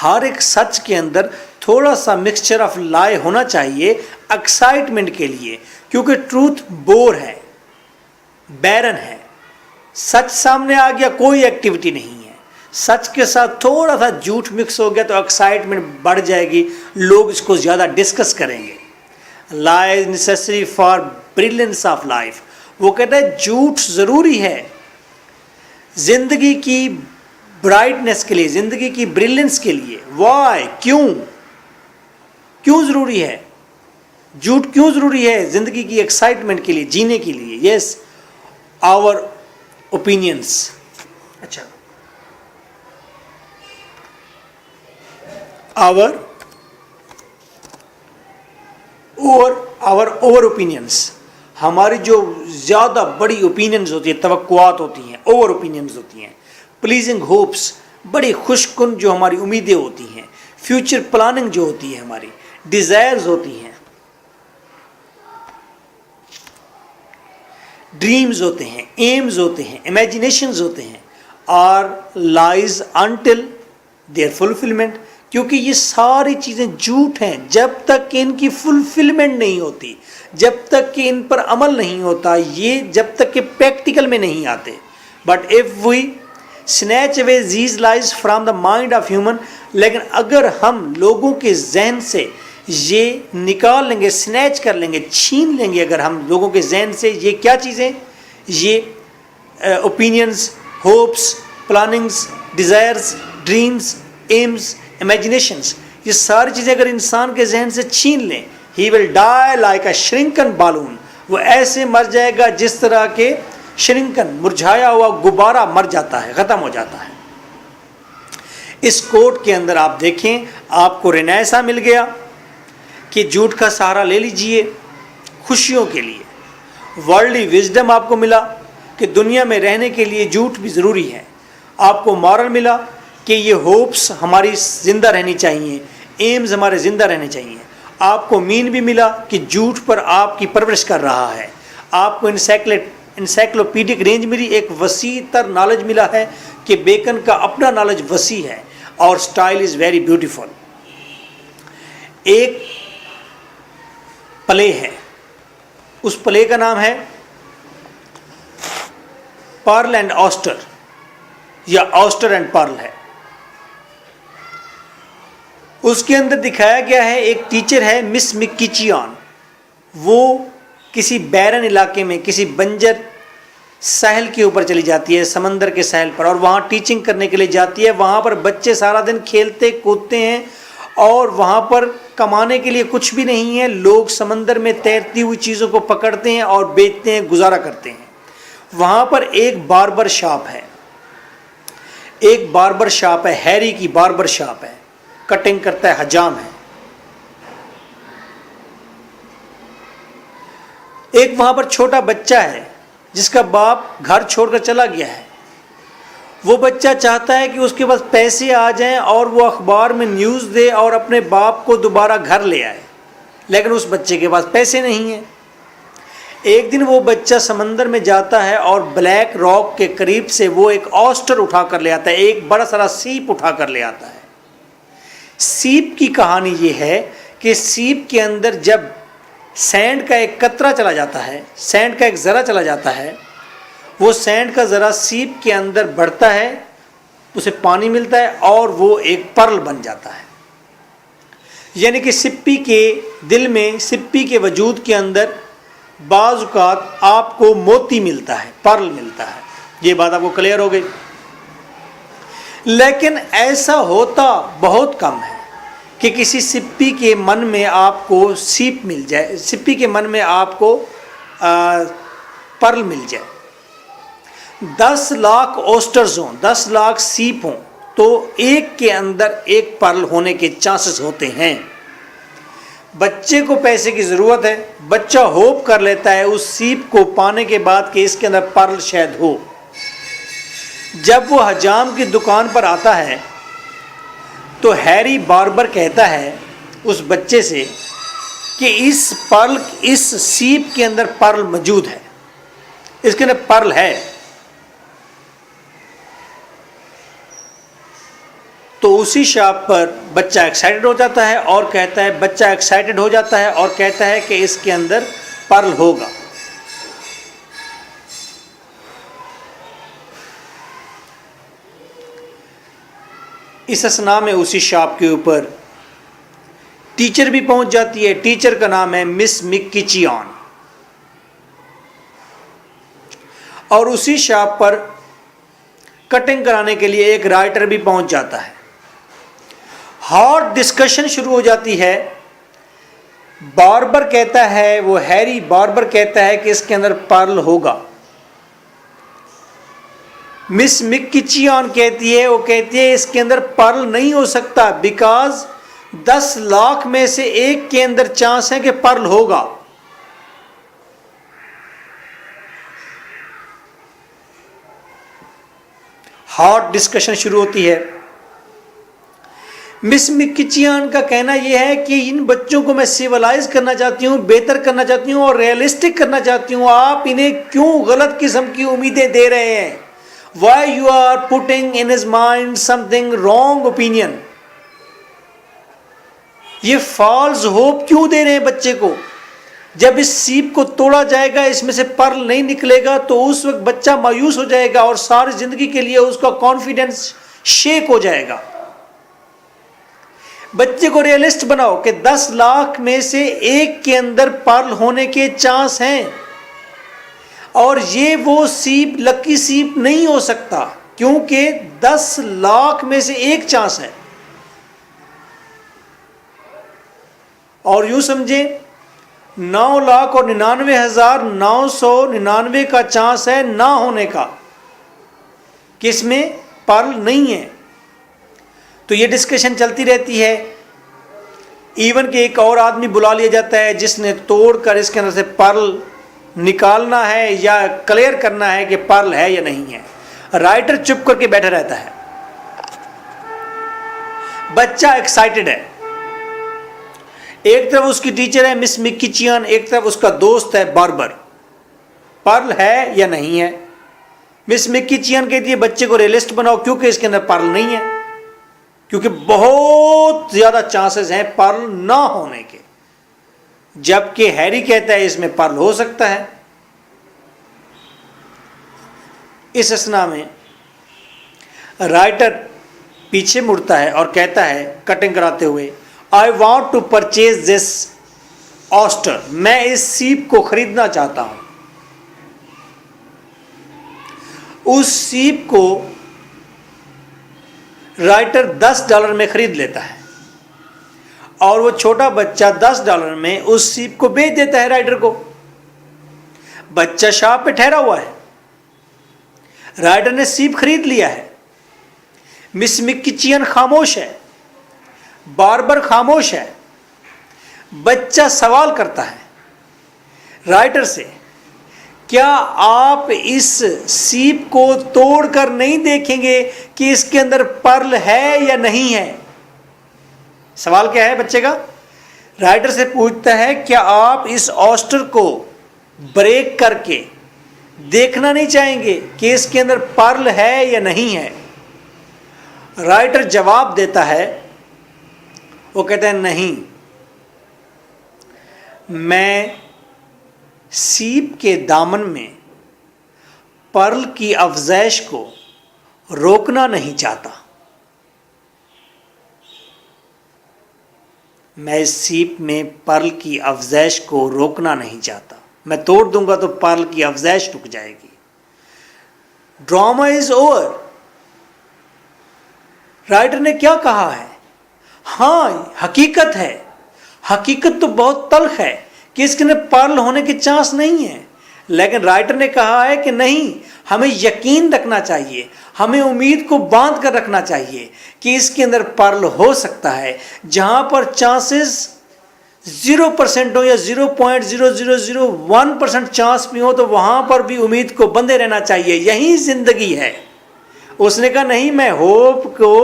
ہر ایک سچ کے اندر تھوڑا سا مکسچر آف لائی ہونا چاہیے ایکسائٹمنٹ کے لیے، کیونکہ ٹروتھ بور ہے، بیرن ہے. سچ سامنے آ گیا کوئی ایکٹیویٹی نہیں ہے، سچ کے ساتھ تھوڑا سا جھوٹ مکس ہو گیا تو ایکسائٹمنٹ بڑھ جائے گی، لوگ اس کو زیادہ ڈسکس کریں گے. لائی از نیسیسری فار بریلینس آف لائف. وہ کہتا ہے جھوٹ ضروری ہے زندگی کی برائٹنس کے لیے، زندگی کی بریلینس کے لیے. وائی؟ کیوں ضروری ہے جھوٹ؟ کیوں ضروری ہے زندگی کی ایکسائٹمنٹ کے لیے، جینے کے لیے؟ یس، آور اوپینینس. اچھا، our اوپینینس، ہماری جو زیادہ بڑی اوپینینز ہوتی ہیں، توقعات ہوتی ہیں، اوور اوپینینز ہوتی ہیں. پلیزنگ ہوپس، بڑی خوش کن جو ہماری امیدیں ہوتی ہیں. فیوچر پلاننگ جو ہوتی ہے ہماری، ڈیزائرز ہوتی ہیں، ڈریمز ہوتے ہیں، ایمز ہوتے ہیں، امیجنیشنز ہوتے ہیں. Are lies until their fulfilment. کیونکہ یہ ساری چیزیں جھوٹ ہیں جب تک کہ ان کی فلفلمنٹ نہیں ہوتی، جب تک کہ ان پر عمل نہیں ہوتا، یہ جب تک کہ پریکٹیکل میں نہیں آتے. But if we snatch away these lies from the mind of human، لیکن اگر ہم لوگوں کے ذہن سے یہ نکال لیں گے، سنیچ کر لیں گے، چھین لیں گے اگر ہم لوگوں کے ذہن سے یہ کیا چیزیں، یہ opinions, hopes, plannings, desires, dreams, aims, imaginations, یہ ساری چیزیں اگر انسان کے ذہن سے چھین لیں، he will die like a shrunken balloon، وہ ایسے مر جائے گا جس طرح کے شرنکن، مرجھایا ہوا غبارہ مر جاتا ہے، ختم ہو جاتا ہے. اس کوٹ کے اندر آپ دیکھیں، آپ کو رینیسا مل گیا کہ جھوٹ کا سہارا لے لیجئے خوشیوں کے لیے. ورلڈلی وزڈم آپ کو ملا کہ دنیا میں رہنے کے لیے جھوٹ بھی ضروری ہے. آپ کو مورل ملا کہ یہ ہوپس ہماری زندہ رہنی چاہیے، ایمز ہمارے زندہ رہنے چاہیے. آپ کو مین بھی ملا کہ جھوٹ پر آپ کی پرورش کر رہا ہے. آپ کو انسائکلوپیڈک رینج ملی، ایک وسیع تر نالج ملا ہے کہ بیکن کا اپنا نالج وسیع ہے اور سٹائل از ویری بیوٹیفل. ایک پلے ہے، اس پلے کا نام ہے پرل اینڈ آسٹر، یا آسٹر اینڈ پرل ہے. اس کے اندر دکھایا گیا ہے ایک ٹیچر ہے مس مکیچیان، وہ کسی بیرن علاقے میں کسی بنجر ساحل کے اوپر چلی جاتی ہے، سمندر کے ساحل پر، اور وہاں ٹیچنگ کرنے کے لیے جاتی ہے. وہاں پر بچے سارا دن کھیلتے کودتے ہیں اور وہاں پر کمانے کے لیے کچھ بھی نہیں ہے. لوگ سمندر میں تیرتی ہوئی چیزوں کو پکڑتے ہیں اور بیچتے ہیں، گزارا کرتے ہیں. وہاں پر ایک باربر شاپ ہے، ایک باربر شاپ ہے، ہیری کی باربر شاپ ہے، کٹنگ کرتا ہے، حجام ہے. ایک وہاں پر چھوٹا بچہ ہے جس کا باپ گھر چھوڑ کر چلا گیا ہے. وہ بچہ چاہتا ہے کہ اس کے پاس پیسے آ جائیں اور وہ اخبار میں نیوز دے اور اپنے باپ کو دوبارہ گھر لے آئے، لیکن اس بچے کے پاس پیسے نہیں ہیں. ایک دن وہ بچہ سمندر میں جاتا ہے اور بلیک راک کے قریب سے وہ ایک آسٹر اٹھا کر لے آتا ہے، ایک بڑا سارا سیپ اٹھا کر لے آتا ہے. سیپ کی کہانی یہ ہے کہ سیپ کے اندر جب سینڈ کا ایک قطرہ چلا جاتا ہے، سینڈ کا ایک ذرہ چلا جاتا ہے، وہ سینڈ کا ذرہ سیپ کے اندر بڑھتا ہے، اسے پانی ملتا ہے اور وہ ایک پرل بن جاتا ہے. یعنی کہ سپی کے دل میں، سپی کے وجود کے اندر بعض اوقات آپ کو موتی ملتا ہے، پرل ملتا ہے. یہ بات آپ کو کلیئر ہو گئی. لیکن ایسا ہوتا بہت کم ہے کہ کسی سپی کے من میں آپ کو سیپ مل جائے، سپی کے من میں آپ کو پرل مل جائے. 10 لاکھ اوسٹرز ہوں، 10 لاکھ سیپ ہوں تو ایک کے اندر ایک پرل ہونے کے چانسز ہوتے ہیں. بچے کو پیسے کی ضرورت ہے، بچہ ہوپ کر لیتا ہے اس سیپ کو پانے کے بعد کہ اس کے اندر پرل شاید ہو. جب وہ حجام کی دکان پر آتا ہے تو ہیری باربر کہتا ہے اس بچے سے کہ اس سیپ کے اندر پرل موجود ہے، اس کے اندر پرل ہے۔ تو اسی شاپ پر بچہ ایکسائٹڈ ہو جاتا ہے اور کہتا ہے کہ اس کے اندر پرل ہوگا۔ اس اثناء میں اسی شاپ کے اوپر ٹیچر بھی پہنچ جاتی ہے۔ ٹیچر کا نام ہے مس مکچیان، اور اسی شاپ پر کٹنگ کرانے کے لیے ایک رائٹر بھی پہنچ جاتا ہے۔ ہاٹ ڈسکشن شروع ہو جاتی ہے۔ باربر کہتا ہے، وہ ہیری باربر کہتا ہے کہ اس کے اندر پرل ہوگا۔ مس مکچیان کہتی ہے اس کے اندر پرل نہیں ہو سکتا، بیکاز 10 لاکھ میں سے ایک کے اندر چانس ہے کہ پرل ہوگا۔ ہاٹ ڈسکشن شروع ہوتی ہے۔ مس مکچیان کا کہنا یہ ہے کہ ان بچوں کو میں سیولائز کرنا چاہتی ہوں، بہتر کرنا چاہتی ہوں اور ریئلسٹک کرنا چاہتی ہوں۔ آپ انہیں کیوں غلط قسم کی امیدیں دے رہے ہیں؟ Why you are putting in his mind something wrong opinion؟ یہ فالس ہوپ کیوں دے رہے ہیں بچے کو؟ جب اس سیپ کو توڑا جائے گا، اس میں سے پرل نہیں نکلے گا، تو اس وقت بچہ مایوس ہو جائے گا اور ساری زندگی کے لیے اس کا کانفیڈنس شیک ہو جائے گا۔ بچے کو ریئلسٹ بناؤ کہ 10 لاکھ میں سے ایک کے اندر پرل ہونے کے چانس ہیں، اور یہ وہ سیپ لکی سیپ نہیں ہو سکتا کیونکہ 10 لاکھ میں سے ایک چانس ہے۔ اور یوں سمجھیں 9,99,999 کا چانس ہے نہ ہونے کا، کس میں پرل نہیں ہے۔ تو یہ ڈسکشن چلتی رہتی ہے، ایون کہ ایک اور آدمی بلا لیا جاتا ہے جس نے توڑ کر اس کے اندر سے پرل نکالنا ہے یا کلیئر کرنا ہے کہ پرل ہے یا نہیں ہے۔ رائٹر چپ کر کے بیٹھا رہتا ہے، بچہ ایکسائٹڈ ہے۔ ایک طرف اس کی ٹیچر ہے مس مکچیان، ایک طرف اس کا دوست ہے باربر۔ پرل ہے یا نہیں ہے؟ مس مکچیان کہتی ہے بچے کو ریئلسٹ بناؤ کیونکہ اس کے اندر پرل نہیں ہے، کیونکہ بہت زیادہ چانسز ہیں پرل نہ ہونے کے، جبکہ ہیری کہتا ہے اس میں پرل ہو سکتا ہے۔ اس اثناء میں رائٹر پیچھے مڑتا ہے اور کہتا ہے کٹنگ کراتے ہوئے، I want to purchase this oyster، میں اس سیپ کو خریدنا چاہتا ہوں۔ اس سیپ کو رائٹر $10 میں خرید لیتا ہے، اور وہ چھوٹا بچہ $10 میں اس سیپ کو بیچ دیتا ہے رائٹر کو۔ بچہ شاپ پہ ٹھہرا ہوا ہے، رائٹر نے سیپ خرید لیا ہے، مس مکچیان خاموش ہے، باربر خاموش ہے۔ بچہ سوال کرتا ہے رائٹر سے، کیا آپ اس سیپ کو توڑ کر نہیں دیکھیں گے کہ اس کے اندر پرل ہے یا نہیں ہے؟ سوال کیا ہے بچے کا؟ رائٹر سے پوچھتا ہے کیا آپ اس آسٹر کو بریک کر کے دیکھنا نہیں چاہیں گے کہ اس کے اندر پرل ہے یا نہیں ہے؟ رائٹر جواب دیتا ہے، وہ کہتا ہے نہیں، میں سیپ کے دامن میں پرل کی افزائش کو روکنا نہیں چاہتا، میں سیپ میں پرل کی افزائش کو روکنا نہیں چاہتا، میں توڑ دوں گا تو پرل کی افزائش رک جائے گی۔ ڈرامہ از اوور۔ رائٹر نے کیا کہا ہے؟ ہاں حقیقت ہے، حقیقت تو بہت تلخ ہے کہ اس کے اندر پرل ہونے کے چانس نہیں ہیں، لیکن رائٹر نے کہا ہے کہ نہیں، ہمیں یقین رکھنا چاہیے، ہمیں امید کو باندھ کر رکھنا چاہیے کہ اس کے اندر پرل ہو سکتا ہے۔ جہاں پر چانسز 0% ہو یا 0.0001% چانس بھی ہو تو وہاں پر بھی امید کو بندھے رہنا چاہیے۔ یہی زندگی ہے، اس نے کہا نہیں میں ہوپ کو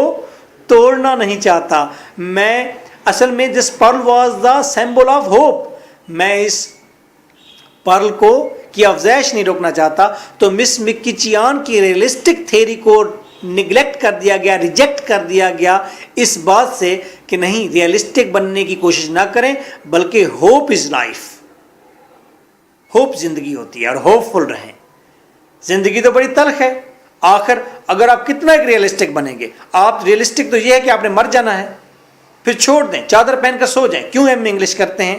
توڑنا نہیں چاہتا, میں اصل میں this pearl was the symbol of hope, میں اس پرل کو کی افزائش نہیں روکنا چاہتا. تو مس مکچیان کی ریئلسٹک تھیری کو نگلیکٹ کر دیا گیا, ریجیکٹ کر دیا گیا اس بات سے کہ نہیں ریئلسٹک بننے کی کوشش نہ کریں, بلکہ ہوپ از لائف, ہوپ زندگی ہوتی ہے اور ہوپ فل رہیں. زندگی تو بڑی تلخ ہے, آخر اگر آپ کتنا ایک ریئلسٹک بنیں گے, آپ ریئلسٹک تو یہ ہے کہ آپ نے مر جانا ہے, پھر چھوڑ دیں, چادر پہن کر سو جائیں. کیوں ہم انگلش کرتے ہیں,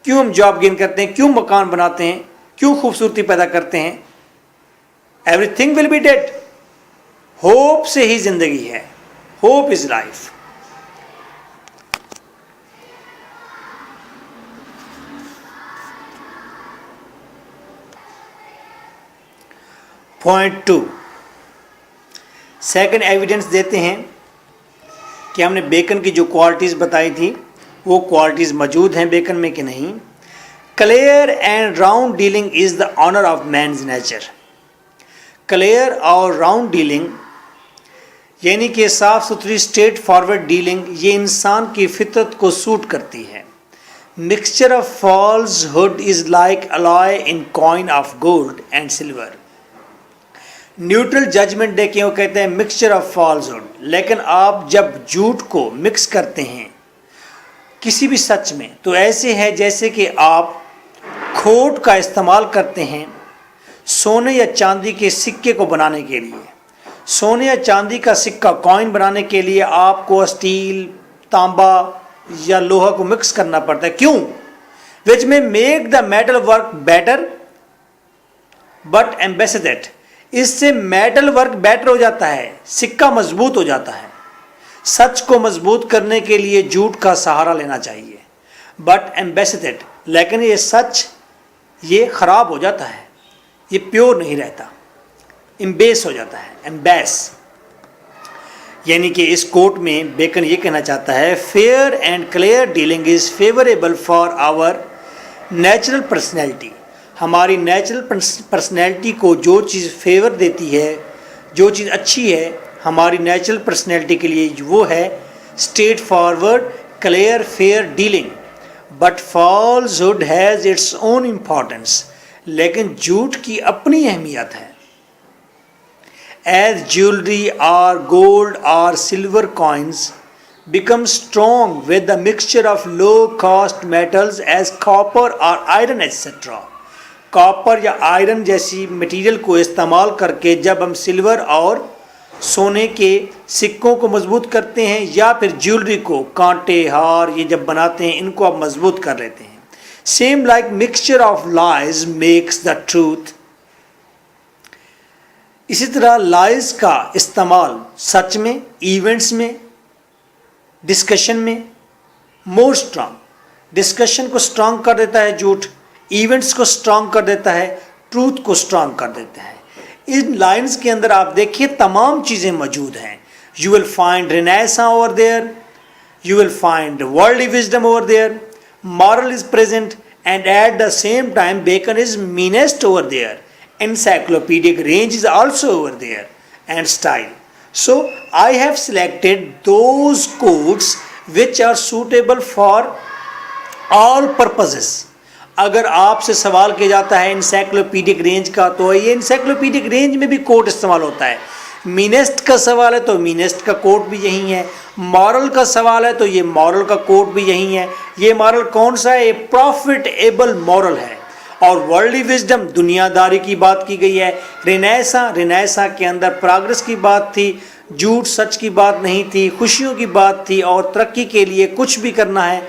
کیوں ہم جاب گین کرتے ہیں, کیوں مکان بناتے ہیں, کیوں خوبصورتی پیدا کرتے ہیں؟ Everything will be dead. Hope سے ہی زندگی ہے, hope is life. Point 2, second evidence دیتے ہیں کہ ہم نے بیکن کی جو کوالٹیز بتائی تھی وہ کوالٹیز موجود ہیں بیکن میں کہ نہیں. Clear and round dealing is the honour of man's nature. Clear اور راؤنڈ ڈیلنگ یعنی کہ صاف ستھری اسٹریٹ فارورڈ ڈیلنگ یہ انسان کی فطرت کو سوٹ کرتی ہے. Mixture of falsehood is like alloy in coin of gold and silver. Neutral judgment دے کے وہ کہتے ہیں مکسچر آف فالس ہوڈ, لیکن آپ جب جھوٹ کو مکس کرتے ہیں کسی بھی سچ میں تو ایسے ہے جیسے کہ آپ کھوٹ کا استعمال کرتے ہیں سونے یا چاندی کے سکے کو بنانے کے لیے. سونے یا چاندی کا سکہ کوائن بنانے کے لیے آپ کو اسٹیل, تانبا یا لوہا کو مکس کرنا پڑتا ہے. کیوں؟ Which may make the metal work better but embased it. اس سے میٹل ورک بیٹر ہو جاتا ہے, سکہ مضبوط ہو جاتا ہے. سچ کو مضبوط کرنے کے لیے جھوٹ کا سہارا لینا چاہیے, بٹ ایمبیسڈ اٹ. لیکن یہ سچ یہ خراب ہو جاتا ہے, یہ پیور نہیں رہتا, امبیس ہو جاتا ہے, امبیس. یعنی کہ اس کوٹ میں بیکن یہ کہنا چاہتا ہے fair and clear dealing is favourable for our natural personality. ہماری نیچرل پرسنالٹی کو جو چیز فیور دیتی ہے, جو چیز اچھی ہے ہماری نیچرل پرسنالٹی کے لیے وہ ہے straightforward clear fair dealing. But falsehood has its own importance. لیکن جھوٹ کی اپنی اہمیت ہے. ایز جیولری اور گولڈ اور silver coins become strong with the mixture of low cost metals as copper or iron etc. Copper یا آئرن جیسی مٹیریل کو استعمال کر کے جب ہم سلور اور سونے کے سکوں کو مضبوط کرتے ہیں یا پھر جیولری کو, کانٹے ہار یہ جب بناتے ہیں ان کو آپ مضبوط کر لیتے ہیں. Same like mixture of lies makes the truth. اسی طرح لائز کا استعمال سچ میں, ایونٹس میں, ڈسکشن میں مور اسٹرانگ. ڈسکشن کو اسٹرانگ کر دیتا ہے جھوٹ, ایونٹس کو اسٹرانگ کر دیتا ہے, ٹروتھ کو اسٹرانگ کر دیتا ہے. ان لائنز کے اندر آپ دیکھیے تمام چیزیں موجود ہیں. You will find renaissance over there, you will find worldly wisdom over there, moral is present and at the same time Bacon is meanest over there, encyclopedic range is also over there and style. So I have selected those quotes which are suitable for all purposes. اگر آپ سے سوال کیا جاتا ہے انسائکلوپیڈک رینج کا تو یہ انسائکلوپیڈک رینج میں بھی کوٹ استعمال ہوتا ہے. مینسٹ کا سوال ہے تو مینسٹ کا کوٹ بھی یہی ہے. مورل کا سوال ہے تو یہ مورل کا کوٹ بھی یہی ہے. یہ مورل کون سا ہے؟ یہ پروفٹیبل مورل ہے. اور ورلڈلی وزڈم دنیا داری کی بات کی گئی ہے. رینیسا کے اندر پراگرس کی بات تھی, جھوٹ سچ کی بات نہیں تھی, خوشیوں کی بات تھی, اور ترقی کے لیے کچھ بھی کرنا ہے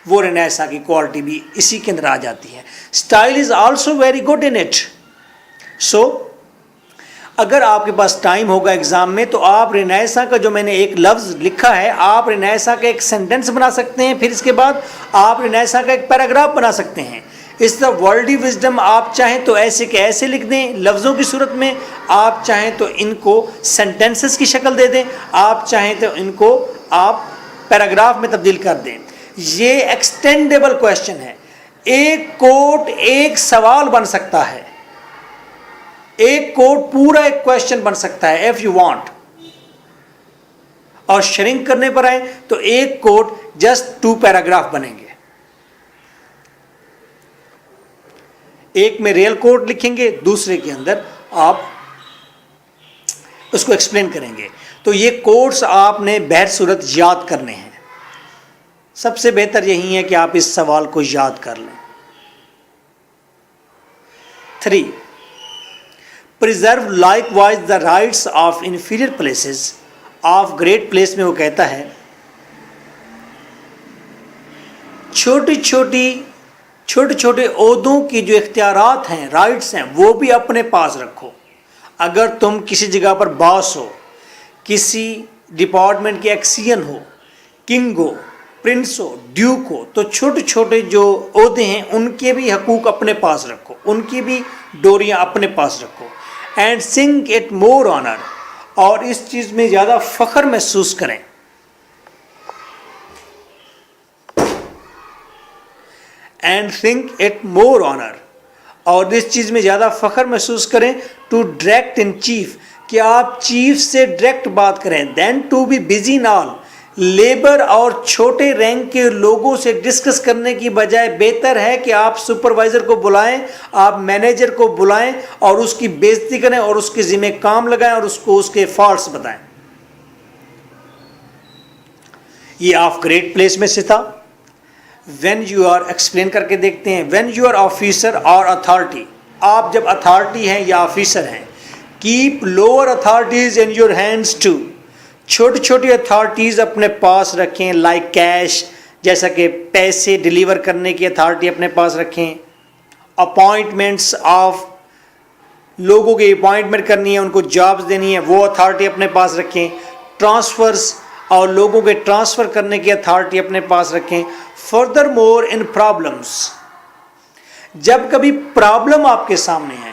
وہ رینیسا کی کوالٹی بھی اسی کے اندر آ جاتی ہے. Style is also very good in it. So اگر آپ کے پاس ٹائم ہوگا ایگزام میں تو آپ رینیسا کا جو میں نے ایک لفظ لکھا ہے آپ رینیسا کا ایک سینٹنس بنا سکتے ہیں, پھر اس کے بعد آپ رینیسا کا ایک پیراگراف بنا سکتے ہیں. اس طرح ورلڈلی وزڈم آپ چاہیں تو ایسے کہ ایسے لکھ دیں لفظوں کی صورت میں, آپ چاہیں تو ان کو سینٹنسز کی شکل دے دیں, آپ چاہیں تو ان کو آپ پیراگراف میں تبدیل کر دیں. یہ ایکسٹینڈیبل کویشچن ہے. ایک کوٹ ایک سوال بن سکتا ہے, ایک کوٹ پورا ایک کویشچن بن سکتا ہے. اف یو وانٹ اور شرنک کرنے پر آئیں تو ایک کوٹ جسٹ 2 پیراگراف بنیں گے. ایک میں ریئل کوٹ لکھیں گے, دوسرے کے اندر آپ اس کو ایکسپلین کریں گے. تو یہ کوٹس آپ نے بہر صورت یاد کرنے ہیں. سب سے بہتر یہی ہے کہ آپ اس سوال کو یاد کر لیں. 3. Preserve likewise the rights of inferior places of great place میں وہ کہتا ہے چھوٹے چھوٹے عہدوں کی جو اختیارات ہیں, رائٹس ہیں, وہ بھی اپنے پاس رکھو. اگر تم کسی جگہ پر باس ہو, کسی ڈپارٹمنٹ کے ایکسین ہو, کنگ ہو, پرنس ہو, ڈیوک ہو, تو چھوٹے چھوٹے جو عہدے ہیں ان کے بھی حقوق اپنے پاس رکھو, ان کی بھی ڈوریاں اپنے پاس رکھو. اینڈ سنگ اٹ مور آنر, اور اس چیز میں زیادہ فخر محسوس کریں. And think it more owner, اور اس چیز میں زیادہ فخر محسوس کریں. ٹو ڈائریکٹ ان چیف, کہ آپ چیف سے ڈائریکٹ بات کریں. دین ٹو بی بزی نال, لیبر اور چھوٹے رینک کے لوگوں سے ڈسکس کرنے کی بجائے بہتر ہے کہ آپ سپروائزر کو بلائیں, آپ مینیجر کو بلائیں اور اس کی بےزتی کریں اور اس کے ذمہ کام لگائیں اور اس کو اس کے فالٹس بتائیں. یہ آف گریٹ پلیس میں سے تھا. وین یو آر ایکسپلین کر کے دیکھتے ہیں. وین یو آر آفیسر اور اتھارٹی, آپ جب اتھارٹی ہیں یا آفیسر ہیں, keep lower authorities in your hands too, چھوٹی چھوٹی اتھارٹیز اپنے پاس رکھیں. لائک کیش, جیسا کہ پیسے ڈیلیور کرنے کی اتھارٹی اپنے پاس رکھیں. اپوائنٹمنٹس آف, لوگوں کی اپوائنٹمنٹ کرنی ہے, ان کو جابز دینی ہے, وہ اتھارٹی اپنے پاس رکھیں. ٹرانسفرز, اور لوگوں کے ٹرانسفر کرنے کی اتھارٹی اپنے پاس رکھیں. فردر مور ان پرابلمس, جب کبھی پرابلم آپ کے سامنے ہے,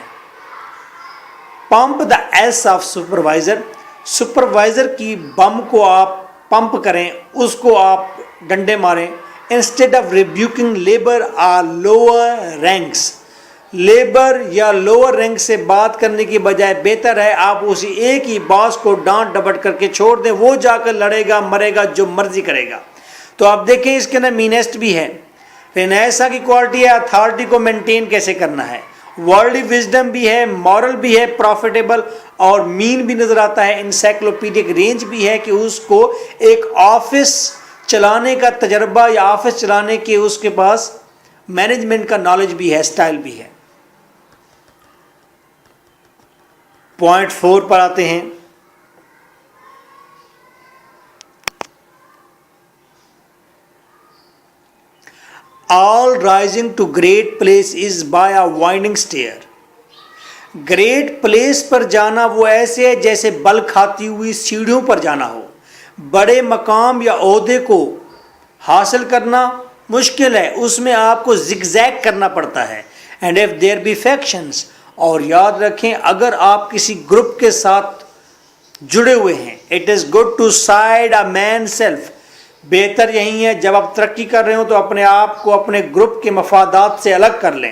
pump the S of supervisor, supervisor کی بم کو آپ پمپ کریں, اس کو آپ ڈنڈے ماریں. Instead of rebuking labour or lower ranks, labour یا لوور رینک سے بات کرنے کی بجائے بہتر ہے آپ اسی ایک ہی باس کو ڈانٹ ڈپٹ کر کے چھوڑ دیں, وہ جا کر لڑے گا, مرے گا, جو مرضی کرے گا. تو آپ دیکھیں اس کے اندر مینسٹ بھی ہے, فینیسا کی کوالٹی ہے, اتھارٹی کو مینٹین کیسے کرنا ہے, ورلڈلی وزڈم بھی ہے, مورل بھی ہے, پروفیٹیبل اور مین بھی نظر آتا ہے. انسائکلوپیڈک رینج بھی ہے کہ اس کو ایک آفس چلانے کا تجربہ یا آفس چلانے کے اس کے پاس مینجمنٹ کا نالج بھی ہے, سٹائل بھی ہے. پوائنٹ 4 پر آتے ہیں. All rising to great place is by a winding stair. Great place پر جانا وہ ایسے ہے جیسے بل کھاتی ہوئی سیڑھیوں پر جانا ہو. بڑے مقام یا عہدے کو حاصل کرنا مشکل ہے, اس میں آپ کو زگ زیگ کرنا پڑتا ہے. And if there be factions, اور یاد رکھیں اگر آپ کسی گروپ کے ساتھ جڑے ہوئے ہیں, it is good to side a man self, بہتر یہی ہے جب آپ ترقی کر رہے ہوں تو اپنے آپ کو اپنے گروپ کے مفادات سے الگ کر لیں.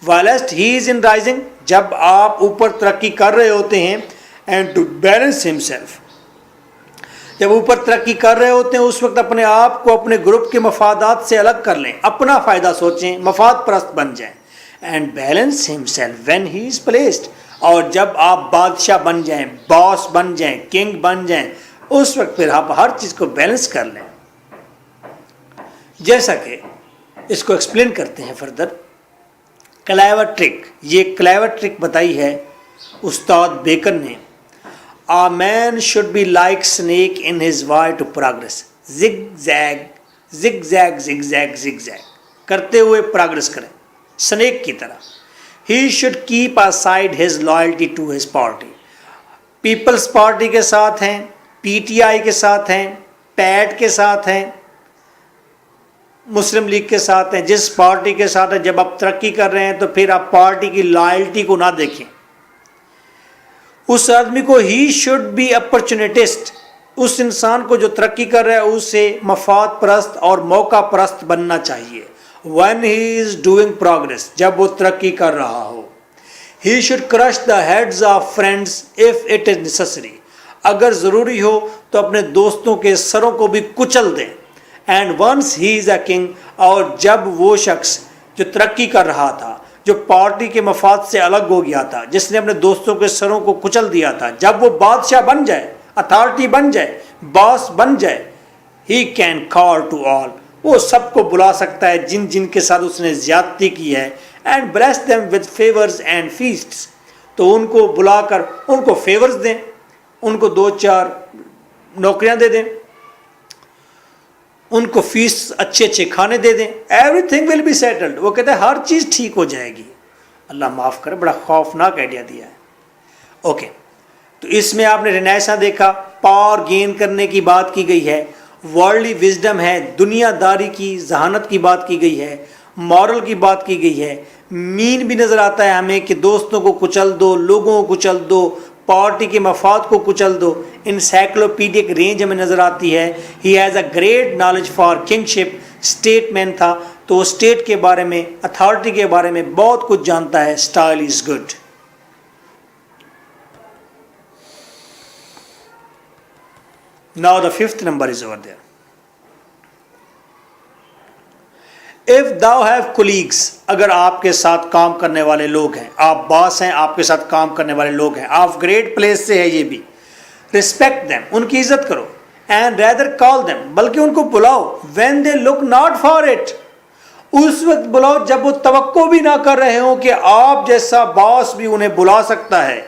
whilst he is in rising, جب آپ اوپر ترقی کر رہے ہوتے ہیں. and to balance himself, جب اوپر ترقی کر رہے ہوتے ہیں اس وقت اپنے آپ کو اپنے گروپ کے مفادات سے الگ کر لیں, اپنا فائدہ سوچیں, مفاد پرست بن جائیں. and balance himself when he is placed, اور جب آپ بادشاہ بن جائیں, باس بن جائیں, کنگ بن جائیں, اس وقت پھر آپ ہر چیز کو بیلنس کر لیں. جیسا کہ اس کو ایکسپلین کرتے ہیں فردر. کلیور ٹرک, یہ کلیور ٹرک بتائی ہے استاد بیکن نے. A man should be like snake in his way to progress. zig zag, zig zag, zig zag, zig zag کرتے ہوئے پروگرس کریں, سنیک کی طرح. He should keep aside his loyalty to his party. Peoples Party کے ساتھ ہیں, پی ٹی آئی کے ساتھ ہیں, پیٹ کے ساتھ ہیں, مسلم لیگ کے ساتھ ہیں, جس پارٹی کے ساتھ ہیں. جب آپ ترقی کر رہے ہیں تو پھر آپ پارٹی کی لائلٹی کو نہ دیکھیں. اس آدمی کو ہی شوڈ بی اپرچونیٹسٹ, اس انسان کو جو ترقی کر رہا ہے اسے مفاد پرست اور موقع پرست بننا چاہیے. when he is doing progress, جب وہ ترقی کر رہا ہو. he should crush the heads of friends if it is necessary, اگر ضروری ہو تو اپنے دوستوں کے سروں کو بھی کچل دیں. And once he is a king, اور جب وہ شخص جو ترقی کر رہا تھا، جو پارٹی کے مفاد سے الگ ہو گیا تھا، جس نے اپنے دوستوں کے سروں کو کچل دیا تھا، جب وہ بادشاہ بن جائے، اتھارٹی بن جائے، باس بن جائے، he can call to all, وہ سب کو بلا سکتا ہے جن جن کے ساتھ اس نے زیادتی کی ہے. And bless them with favours and facets, تو ان کو بلا کر ان کو فیورز دیں، ان کو 2-4 نوکریاں دے دیں، ان کو فیس اچھے اچھے کھانے دے دیں. Everything will be settled. وہ کہتے ہیں ہر چیز ٹھیک ہو جائے گی. اللہ معاف کرے، بڑا خوفناک آئیڈیا دیا ہے. اوکے، تو اس میں آپ نے رینیسا دیکھا، پاور گین کرنے کی بات کی گئی ہے، ورلڈلی وزڈم ہے، دنیا داری کی ذہانت کی بات کی گئی ہے، مورل کی بات کی گئی ہے. مین بھی نظر آتا ہے ہمیں کہ دوستوں کو کچل دو، لوگوں کو کچل دو، پارٹی کے مفاد کو کچل دو. انسائکلوپیڈک رینج ہمیں نظر آتی ہے. He has a great knowledge for kingship. Statesman تھا تو وہ اسٹیٹ کے بارے میں، اتھارٹی کے بارے میں بہت کچھ جانتا ہے. Style is good. Now the 5th number is over there. If thou have colleagues، اگر آپ کے ساتھ کام کرنے والے لوگ ہیں، آپ باس ہیں، آپ کے ساتھ کام کرنے والے لوگ ہیں، آپ گریٹ پلیس سے ہے، یہ بھی respect them، ان کی عزت کرو. and rather call them، بلکہ ان کو بلاؤ. when they look not for it، اس وقت بلاؤ جب وہ توقع بھی نہ کر رہے ہوں کہ آپ جیسا باس بھی انہیں بلا سکتا ہے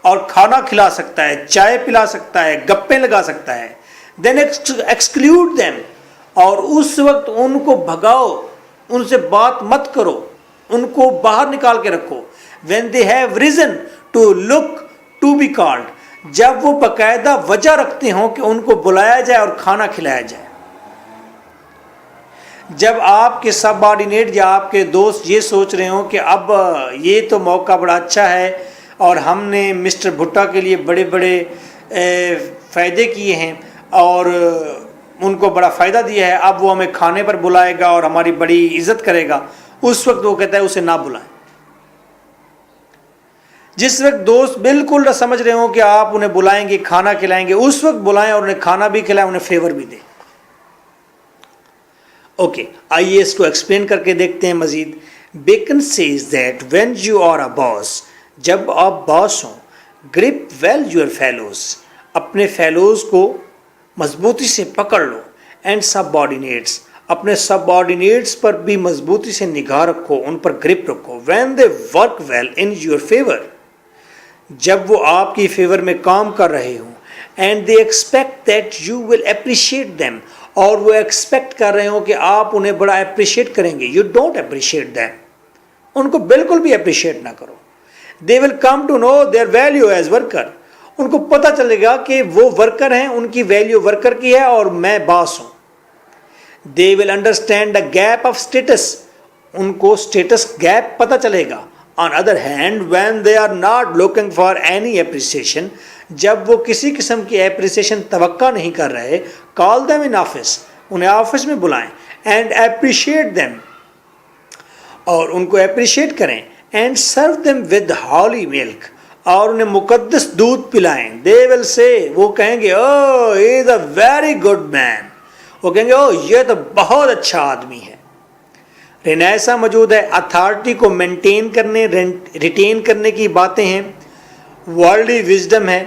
اور کھانا کھلا سکتا ہے، چائے پلا سکتا ہے، گپیں لگا سکتا ہے. then exclude them، اور اس وقت ان کو بھگاؤ، ان سے بات مت کرو، ان کو باہر نکال کے رکھو. when they have reason to look to be called، جب وہ باقاعدہ وجہ رکھتے ہوں کہ ان کو بلایا جائے اور کھانا کھلایا جائے. جب آپ کے سب آرڈینیٹ یا آپ کے دوست یہ سوچ رہے ہوں کہ اب یہ تو موقع بڑا اچھا ہے اور ہم نے مسٹر بھٹا کے لیے بڑے بڑے فائدے کیے ہیں اور ان کو بڑا فائدہ دیا ہے، اب وہ ہمیں کھانے پر بلائے گا اور ہماری بڑی عزت کرے گا، اس وقت وہ کہتا ہے اسے نہ بلائیں. جس وقت دوست بالکل نہ سمجھ رہے ہوں کہ آپ انہیں بلائیں گے، کھانا کھلائیں گے، اس وقت بلائیں اور انہیں کھانا بھی کھلائیں، انہیں فیور بھی دیں. اوکے، آئیے اس کو ایکسپلین کر کے دیکھتے ہیں مزید. Bacon says that when you are a boss, جب آپ باس ہوں، گرپ ویل یور فیلوز، اپنے فیلوز کو مضبوطی سے پکڑ لو. اینڈ سب آرڈینیٹس، اپنے سب آرڈینیٹس پر بھی مضبوطی سے نگاہ رکھو، ان پر گرپ رکھو. When they work well in your favour, جب وہ آپ کی فیور میں کام کر رہے ہوں. And they expect that you will appreciate them, اور وہ ایکسپیکٹ کر رہے ہوں کہ آپ انہیں بڑا اپریشیٹ کریں گے. یو ڈونٹ اپریشیٹ دیم، ان کو بالکل بھی اپریشیٹ نہ کرو. They will come to know their value as worker, ان کو پتہ چلے گا کہ وہ ورکر ہیں، ان کی ویلیو ورکر کی ہے اور میں باس ہوں. They will understand the gap of status, ان کو اسٹیٹس گیپ پتہ چلے گا. On other hand when they are not looking for any appreciation, جب وہ کسی قسم کی اپریسیشن توقع نہیں کر رہے، کال دیم ان آفس، انہیں آفس میں بلائیں. اینڈ اپریشیٹ دیم، اور ان کو اپریشیٹ کریں. And serve them with holy milk, اور انہیں مقدس دودھ پلائیں. دے ول سے، وہ کہیں گے او ہی از اے ویری گڈ مین، وہ کہیں گے او یہ تو بہت اچھا آدمی ہے. رینیسا موجود ہے، اتھارٹی کو مینٹین کرنے، ریٹین کرنے کی باتیں ہیں. ورلڈلی وزڈم ہے،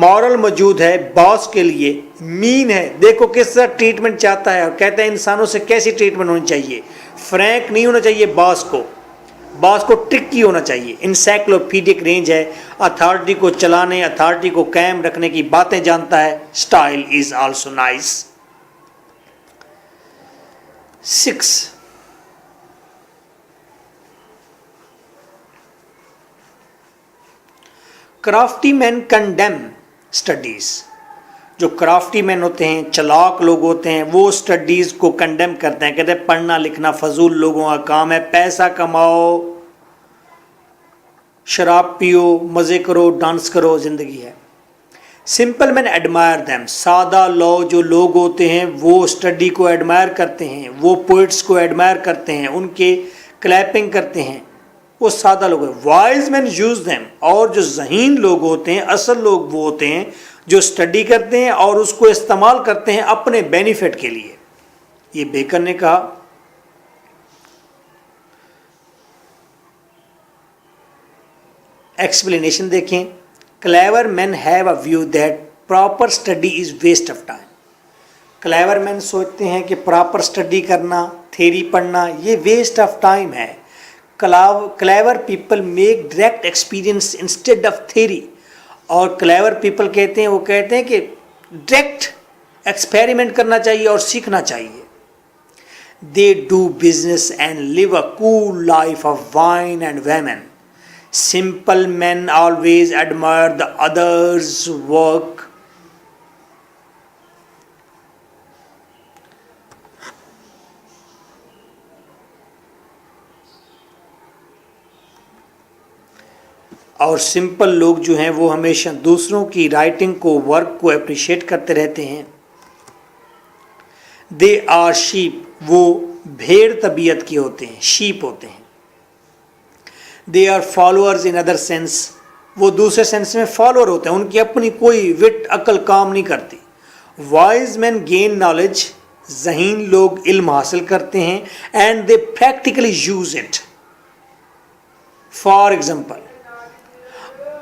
مورل موجود ہے باس کے لیے. مین ہے، دیکھو کس طرح ٹریٹمنٹ چاہتا ہے اور کہتا ہے انسانوں سے کیسی ٹریٹمنٹ ہونی چاہیے. فرینک نہیں ہونا چاہیے باس کو ٹرکی ہونا چاہیے. انسائکلوپیڈک رینج ہے، اتھارٹی کو چلانے، اتھارٹی کو قائم رکھنے کی باتیں جانتا ہے. Style is also nice. 6، crafty men condemn studies. جو کرافٹی مین ہوتے ہیں، چلاک لوگ ہوتے ہیں، وہ اسٹڈیز کو کنڈیم کرتے ہیں. کہتے ہیں پڑھنا لکھنا فضول لوگوں کا کام ہے، پیسہ کماؤ، شراب پیو، مزے کرو، ڈانس کرو، زندگی ہے. سمپل مین ایڈمائر دیم، سادہ جو لوگ ہوتے ہیں وہ اسٹڈی کو ایڈمائر کرتے ہیں، وہ پوئٹس کو ایڈمائر کرتے ہیں، ان کے کلیپنگ کرتے ہیں، وہ سادہ لوگ ہیں. وائز مین یوز دیم، اور جو ذہین لوگ ہوتے ہیں، اصل لوگ وہ ہوتے ہیں جو اسٹڈی کرتے ہیں اور اس کو استعمال کرتے ہیں اپنے بینیفٹ کے لیے. یہ بیکن نے کہا. ایکسپلینیشن دیکھیں. Clever men have a view that proper study is waste of time. Clever men سوچتے ہیں کہ پراپر اسٹڈی کرنا، تھیری پڑھنا، یہ ویسٹ آف ٹائم ہے. Clever people make direct experience instead of theory. اور کلیور پیپل کہتے ہیں، وہ کہتے ہیں کہ ڈائریکٹ ایکسپیریمنٹ کرنا چاہیے اور سیکھنا چاہیے. They do business and live a cool life of wine and women. Simple men always admire the others' work. اور سمپل لوگ جو ہیں وہ ہمیشہ دوسروں کی رائٹنگ کو، ورک کو اپریشیٹ کرتے رہتے ہیں. They are sheep. وہ بھیڑ طبیعت کے ہوتے ہیں، شیپ ہوتے ہیں. They are followers in other sense. وہ دوسرے سینس میں فالوور ہوتے ہیں، ان کی اپنی کوئی وٹ عقل کام نہیں کرتی. Wise men gain knowledge. ذہین لوگ علم حاصل کرتے ہیں. And they practically use it. For example,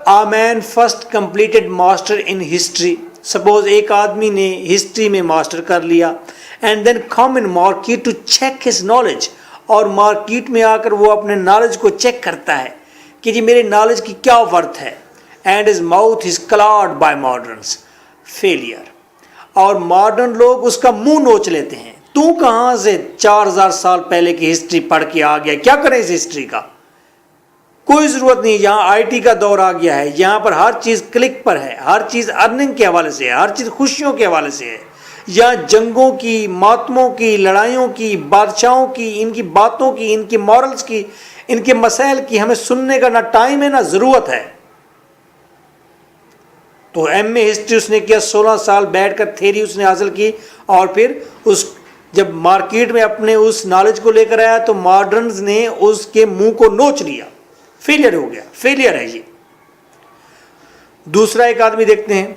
a man first completed master in history. Suppose ایک آدمی نے ہسٹری میں ماسٹر کر لیا. And then come in market to check his knowledge. اور مارکیٹ میں آ کر وہ اپنے نالج کو چیک کرتا ہے کہ جی میرے نالج کی کیا ورتھ ہے. And his mouth is clawed by moderns. failure. اور ماڈرن لوگ اس کا منہ نوچ لیتے ہیں. تو کہاں سے 4000 سال پہلے کی ہسٹری پڑھ کے آ گیا، کیا کریں اس ہسٹری کا؟ کوئی ضرورت نہیں. یہاں آئی ٹی کا دور آ گیا ہے، یہاں پر ہر چیز کلک پر ہے، ہر چیز ارننگ کے حوالے سے ہے، ہر چیز خوشیوں کے حوالے سے ہے. یا جنگوں کی، ماتموں کی، لڑائیوں کی، بادشاہوں کی، ان کی باتوں کی، ان کی مورلز کی، ان کے مسائل کی ہمیں سننے کا نہ ٹائم ہے نہ ضرورت ہے. تو ایم اے ہسٹری اس نے کیا، 16 سال بیٹھ کر تھیری اس نے حاصل کی، اور پھر اس جب مارکیٹ میں اپنے اس نالج کو لے کر آیا تو ماڈرنز نے اس کے منہ کو نوچ لیا. فیلئر ہو گیا، فیلئر ہے یہ. دوسرا ایک آدمی دیکھتے ہیں.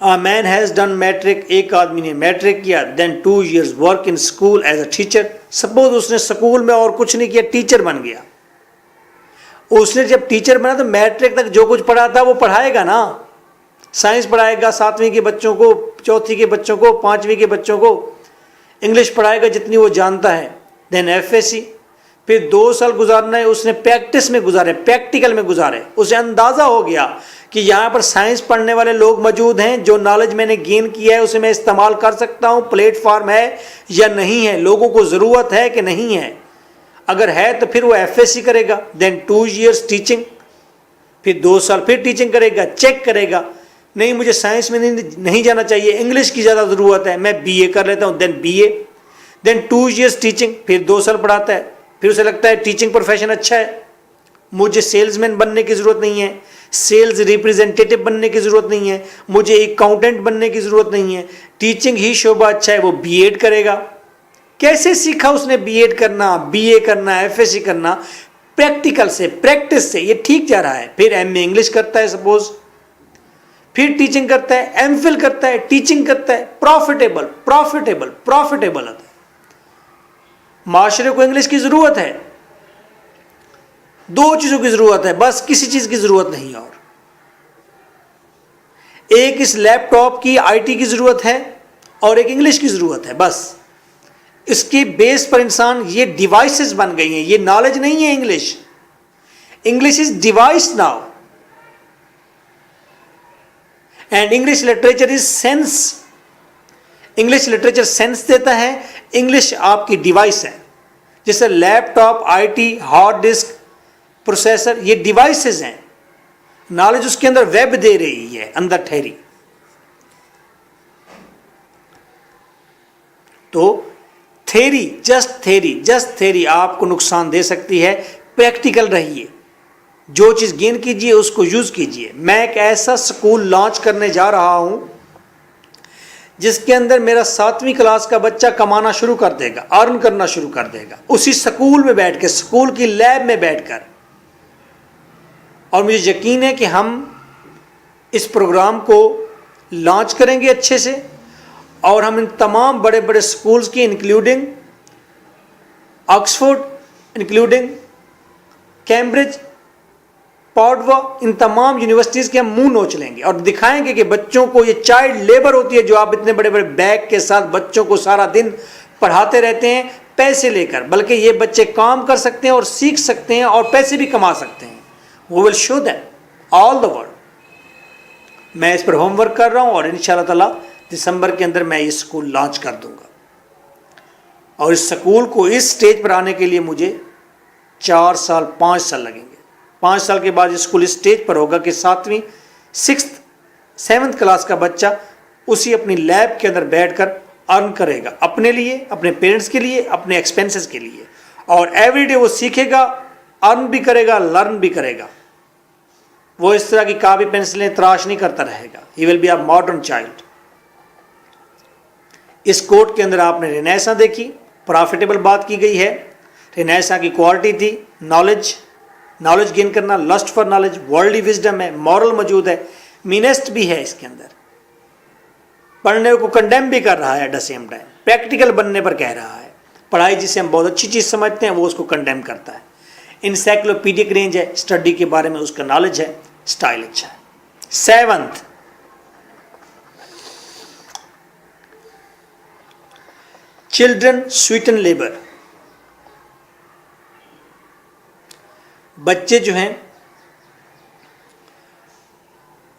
A man has done metric. ایک آدمی نے میٹرک کیا. Then 2 years work in school as a teacher. Suppose اس نے سکول میں اور کچھ نہیں کیا، ٹیچر بن گیا. اس نے جب ٹیچر بنا تو میٹرک تک جو کچھ پڑھا تھا وہ پڑھائے گا نا. سائنس پڑھائے گا 7ویں کے بچوں کو، 4تھی کے بچوں کو، 5ویں کے بچوں کو. انگلش پڑھائے گا جتنی وہ جانتا ہے. Then FSC. پھر 2 سال گزارنا ہے اس نے پریکٹس میں گزارے، پریکٹیکل میں گزارے. اسے اندازہ ہو گیا کہ یہاں پر سائنس پڑھنے والے لوگ موجود ہیں، جو نالج میں نے گین کیا ہے اسے میں استعمال کر سکتا ہوں، پلیٹ فارم ہے یا نہیں ہے، لوگوں کو ضرورت ہے کہ نہیں ہے. اگر ہے تو پھر وہ FSC کرے گا. دین 2 years ٹیچنگ. پھر 2 سال پھر ٹیچنگ کرے گا، چیک کرے گا نہیں مجھے سائنس میں نہیں جانا چاہیے، انگلش کی زیادہ ضرورت ہے، میں BA کر لیتا ہوں. دین BA. دین 2 years ٹیچنگ. پھر 2 سال پڑھاتا ہے. پھر اسے لگتا ہے ٹیچنگ پروفیشن اچھا ہے، مجھے سیلز مین بننے کی ضرورت نہیں ہے، سیلز ریپریزنٹیٹو بننے کی ضرورت نہیں ہے، مجھے اکاؤنٹنٹ بننے کی ضرورت نہیں ہے، ٹیچنگ ہی شعبہ اچھا ہے. وہ B.Ed کرے گا. کیسے سیکھا اس نے B.Ed کرنا، BA کرنا، FSC کرنا؟ پریکٹیکل سے، پریکٹس سے. یہ ٹھیک جا رہا ہے. پھر MA انگلش کرتا ہے سپوز، پھر ٹیچنگ کرتا ہے، MPhil کرتا ہے، ٹیچنگ کرتا ہے. پروفیٹیبل پروفیٹیبل پروفیٹیبل ہوتا ہے. معاشرے کو انگلش کی ضرورت ہے. 2 چیزوں کی ضرورت ہے بس، کسی چیز کی ضرورت نہیں. اور ایک اس لیپ ٹاپ کی IT کی ضرورت ہے اور ایک انگلش کی ضرورت ہے بس. اس کی بیس پر انسان، یہ ڈیوائسز بن گئی ہیں، یہ نالج نہیں ہے. English is device now. And English literature is sense. English literature sense دیتا ہے، انگلش آپ کی ڈیوائس ہے. جیسے laptop, IT، hard disk, processor, یہ ڈیوائسز ہیں. نالج اس کے اندر ویب دے رہی ہے، اندر ٹھہری. تو تھیری، جسٹ تھیری آپ کو نقصان دے سکتی ہے. پریکٹیکل رہیے، جو چیز گین کیجئے اس کو یوز کیجئے. میں ایک ایسا سکول لانچ کرنے جا رہا ہوں جس کے اندر میرا 7ویں کلاس کا بچہ کمانا شروع کر دے گا، ارن کرنا شروع کر دے گا اسی سکول میں بیٹھ کے، سکول کی لیب میں بیٹھ کر. اور مجھے یقین ہے کہ ہم اس پروگرام کو لانچ کریں گے اچھے سے, اور ہم ان تمام بڑے بڑے سکولز کی including Oxford, including Cambridge, Padwa, ان تمام یونیورسٹیز کے ہم منہ نوچ لیں گے اور دکھائیں گے کہ بچوں کو یہ چائلڈ لیبر ہوتی ہے جو آپ اتنے بڑے بڑے بیگ کے ساتھ بچوں کو سارا دن پڑھاتے رہتے ہیں پیسے لے کر, بلکہ یہ بچے کام کر سکتے ہیں اور سیکھ سکتے ہیں اور پیسے بھی کما سکتے ہیں. We will show them all the world. میں اس پر ہوم ورک کر رہا ہوں اور انشاءاللہ تعالی دسمبر کے اندر میں یہ اسکول لانچ کر دوں گا. اور اس اسکول کو اس سٹیج پر آنے کے لیے مجھے 4 سال 5 سال لگیں گے. 5 سال کے بعد یہ اسکول اس سٹیج پر ہوگا کہ 7ویں 6th 7th کلاس کا بچہ اسی اپنی لیب کے اندر بیٹھ کر ارن کرے گا اپنے لیے, اپنے پیرنٹس کے لیے, اپنے ایکسپینسز کے لیے, اور ایوری ڈے وہ سیکھے گا, ارن بھی کرے گا, لرن بھی کرے گا. وہ اس طرح کی کاپی پینسلیں تراش نہیں کرتا رہے گا. He will be a modern child. اس کوٹ کے اندر آپ نے رینیسا دیکھی, پروفیٹیبل بات کی گئی ہے. رینیسا کی کوالٹی تھی نالج گین کرنا, list for knowledge, worldly wisdom ہے, مورل موجود ہے, مینسٹ بھی ہے اس کے اندر. پڑھنے کو کنڈیم بھی کر رہا ہے, at the same time practical بننے پر کہہ رہا ہے. پڑھائی جسے ہم بہت اچھی چیز سمجھتے ہیں وہ اس کو کنڈیم کرتا ہے. انسائکلوپیڈک رینج ہے, اسٹڈی کے بارے میں اس کا نالج ہے, اسٹائل اچھا ہے. 7th, children sweeten labour. بچے جو ہیں